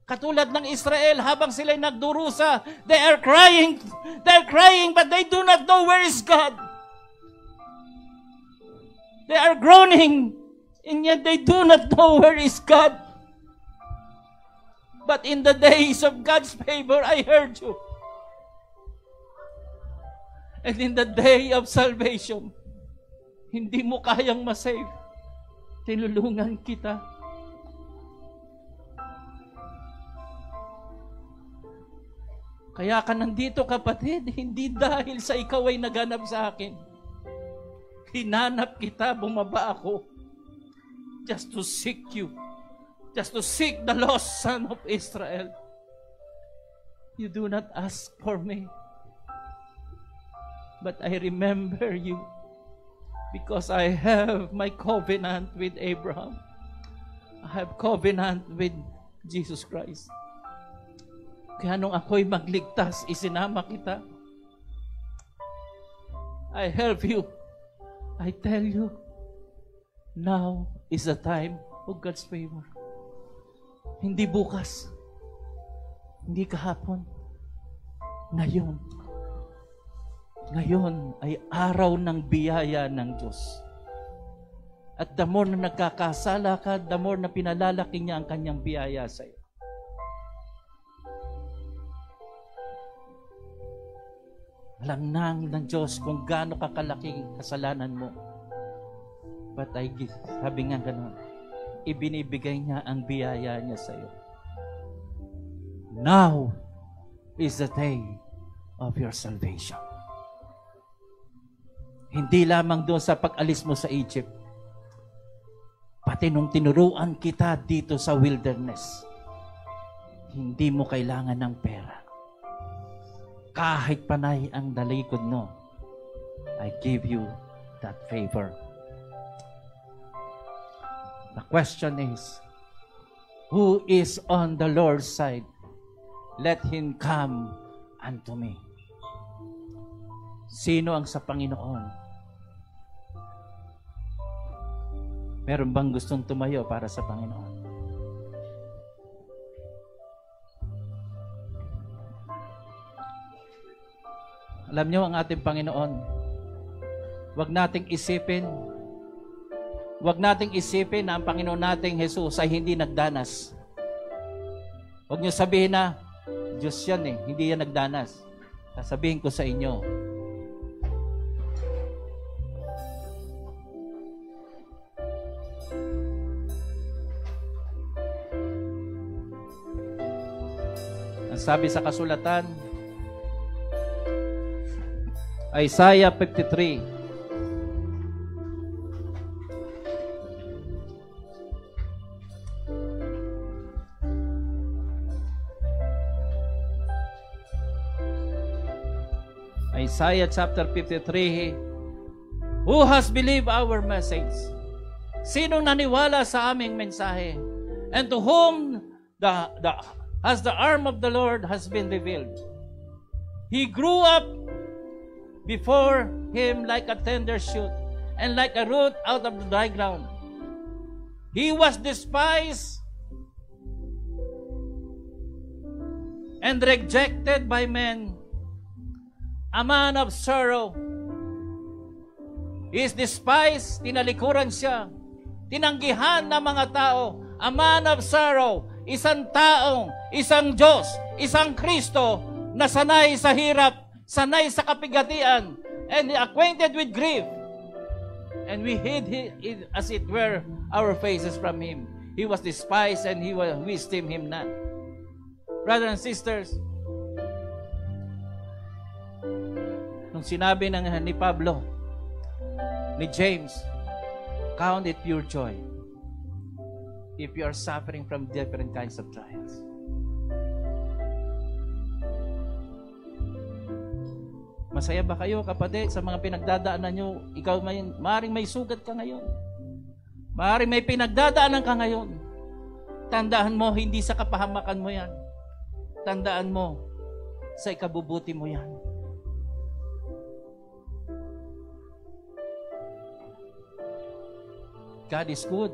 Katulad ng Israel, habang sila'y nagdurusa, they are crying, but they do not know where is God. They are groaning, and yet they do not know where is God. But in the days of God's favor, I heard you. And in the day of salvation, hindi mo kayang masave, tinulungan kita. Kaya ka nandito, kapatid, hindi dahil sa ikaw ay naganap sa akin. Hinanap kita, bumaba ako, just to seek you, just to seek the lost son of Israel. You do not ask for me, but I remember you because I have my covenant with Abraham. I have covenant with Jesus Christ. Kaya nung ako'y magligtas, isinama kita. I help you. I tell you, now is the time of God's favor. Hindi bukas. Hindi kahapon. Ngayon. Ngayon ay araw ng biyaya ng Diyos. At the more na nagkakasala ka, the more na pinalalaki niya ang kanyang biyaya sa iyo. Alam ng Diyos kung gaano kakalaking kasalanan mo. But sabi nga ganun, ibinibigay niya ang biyaya niya sa iyo. Now is the day of your salvation. Hindi lamang doon sa pag-alis mo sa Egypt, pati nung tinuruan kita dito sa wilderness, hindi mo kailangan ng pera. Kahit panay ang dalikod mo, I give you that favor. The question is, who is on the Lord's side? Let him come unto me. Sino ang sa Panginoon? Meron bang gustong tumayo para sa Panginoon? Alam niyo ang ating Panginoon, wag nating isipin na ang Panginoon nating Jesus ay hindi nagdanas. Huwag niyo sabihin na, Diyos yan hindi yan nagdanas. Sasabihin ko sa inyo, ang sabi sa kasulatan, Isaiah 53, Isaiah chapter 53, who has believed our message? Sinong naniwala sa aming mensahe? And to whom has the arm of the Lord has been revealed? He grew up before him like a tender shoot, and like a root out of the dry ground. He was despised and rejected by men, a man of sorrow. He is despised, tinalikuran siya, tinanggihan ng mga tao. A man of sorrow, isang taong, isang Diyos, isang Kristo na sanay sa hirap, sanay sa kapigatian, and acquainted with grief. And we hid as it were our faces from him. He was despised and we esteemed him not. Brothers and sisters, nung sinabi ni Pablo, ni James, count it pure joy if you are suffering from different kinds of trials. Masaya ba kayo, kapatid, sa mga pinagdadaanan nyo? Ikaw maaaring may sugat ka ngayon. Maaaring may pinagdadaanan ka ngayon. Tandaan mo, hindi sa kapahamakan mo yan. Tandaan mo, sa ikabubuti mo yan. God is good.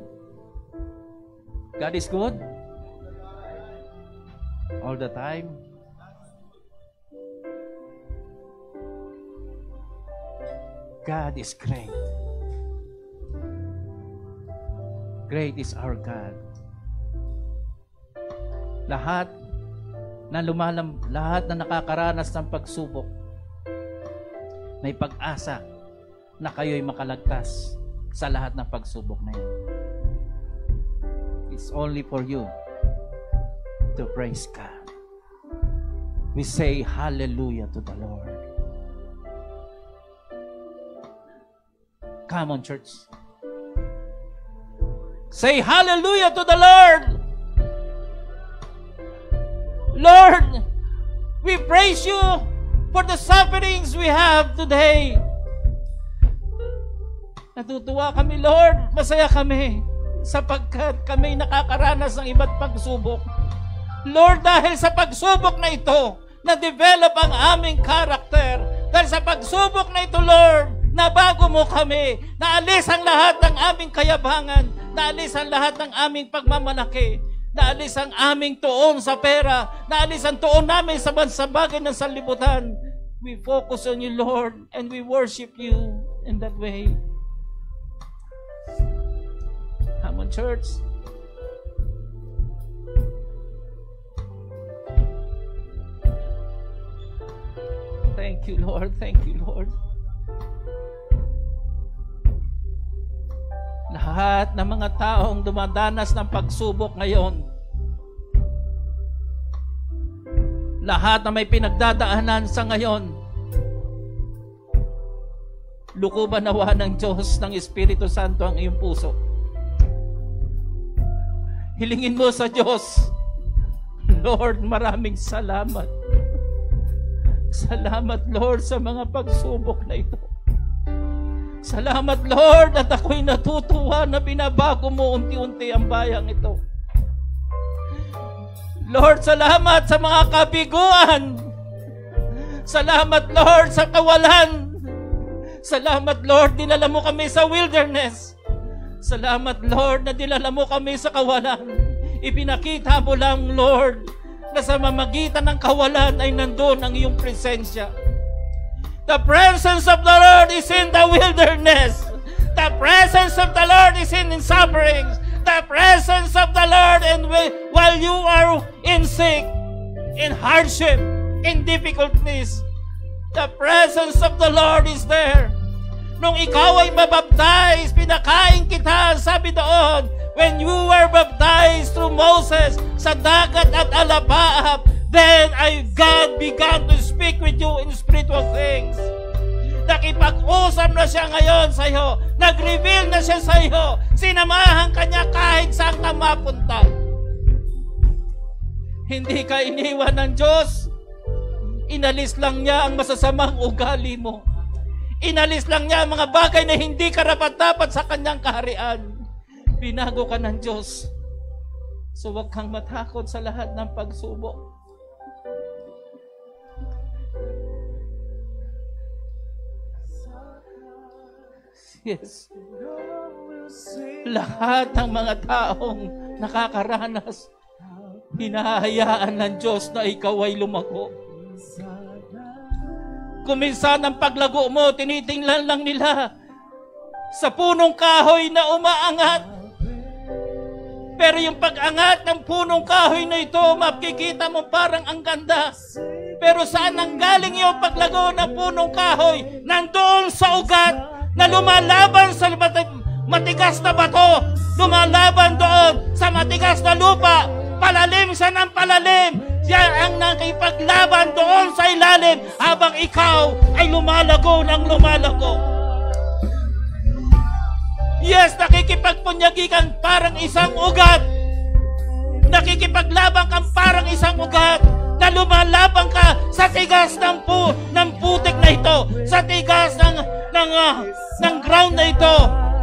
God is good all the time. God is great. Great is our God. Lahat na nakakaranas ng pagsubok, may pag-asa na kayo'y makalagtas sa lahat ng pagsubok na yan. It's only for you to praise God. We say hallelujah to the Lord. Come on, church. Say hallelujah to the Lord. Lord, we praise you for the sufferings we have today. Natutuwa kami, Lord. Masaya kami sapagkat kami nakakaranas ng iba't pagsubok. Lord, dahil sa pagsubok na ito, na-develop ang aming karakter. Dahil sa pagsubok na ito, Lord, nabago mo kami. Naalis ang lahat ng aming kayabangan. Naalis ang lahat ng aming pagmamalaki. Naalis ang aming tuon sa pera. Naalis ang tuon namin sa bagay ng sanlibutan. We focus on you, Lord, and we worship you in that way. Come on, church. Thank you, Lord. Thank you, Lord. Lahat ng mga taong dumadanas ng pagsubok ngayon, lahat na may pinagdadaanan sa ngayon, lukuban nawa ng Diyos, ng Espiritu Santo ang iyong puso. Hilingin mo sa Diyos, Lord, maraming salamat. Salamat, Lord, sa mga pagsubok na ito. Salamat, Lord, at ako'y natutuwa na binabago mo unti-unti ang bayang ito. Lord, salamat sa mga kabiguan. Salamat, Lord, sa kawalan. Salamat, Lord, dinala mo kami sa wilderness. Salamat, Lord, na dinala mo kami sa kawalan. Ipinakita mo lang, Lord, na sa mamagitan ng kawalan ay nandun ang iyong presensya. The presence of the Lord is in the wilderness. The presence of the Lord is in sufferings. The presence of the Lord, and while you are in sick, in hardship, in difficulties, the presence of the Lord is there. Nung ikaw ay mabaptize, pinakain kita, sabi doon, when you were baptized through Moses sa dagat at alapaap, then God began to speak with you in spiritual things. Nakipag-usap na siya ngayon sa iyo. Nag-reveal na siya sa iyo. Sinamahan ka niya kahit saan ka mapunta. Hindi ka iniwan ng Diyos. Inalis lang niya ang masasamang ugali mo. Inalis lang niya ang mga bagay na hindi karapat-dapat sa kanyang kaharian. Binago ka ng Diyos. So huwag kang matakot sa lahat ng pagsubok. Yes. Lahat ng mga taong nakakaranas, hinahayaan ng Diyos na ikaw ay lumago. Kuminsan ang paglago mo, tinitingnan lang nila sa punong kahoy na umaangat. Pero yung pag-angat ng punong kahoy na ito, makikita mo parang ang ganda. Pero saan nanggaling yung paglago ng punong kahoy? Nandoon sa ugat na lumalaban sa matigas na bato, lumalaban doon sa matigas na lupa, palalim siya ng palalim. Siya ang nakipaglaban doon sa ilalim habang ikaw ay lumalago ng lumalago. Yes, nakikipagpunyagi kang parang isang ugat. Nakikipaglaban kang parang isang ugat na lumalaban ka sa tigas ng putik na ito, sa tigas ng ground na ito.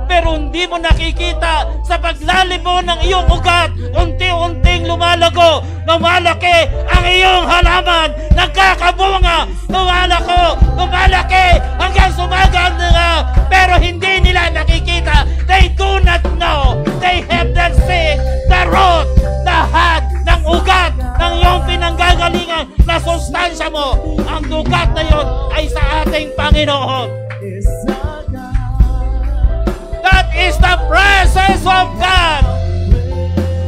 Pero hindi mo nakikita sa paglalim mo ng iyong ugat, unti-unting lumalago, lumalaki ang iyong halaman, nagkakabunga, lumalaki hanggang sumagal na, pero hindi nila nakikita. They do not know. They have not seen the root, lahat ng ugat ng iyong pinanggagalingan na sustansya mo. Ang dugat na yon ay sa ating Panginoon. That is the presence of God.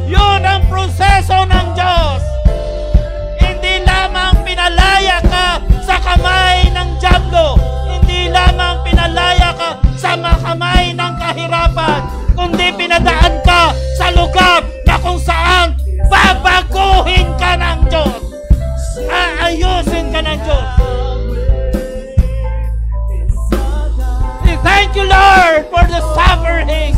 Yun ang proseso ng Diyos. Hindi lamang pinalaya ka sa kamay ng dyablo. Hindi lamang pinalaya ka sa kamay ng kahirapan. Kundi pinadaan ka sa lugar na kung saan babaguhin ka ng Diyos. Aayusin ka ng Diyos. Thank you, Lord, for the suffering.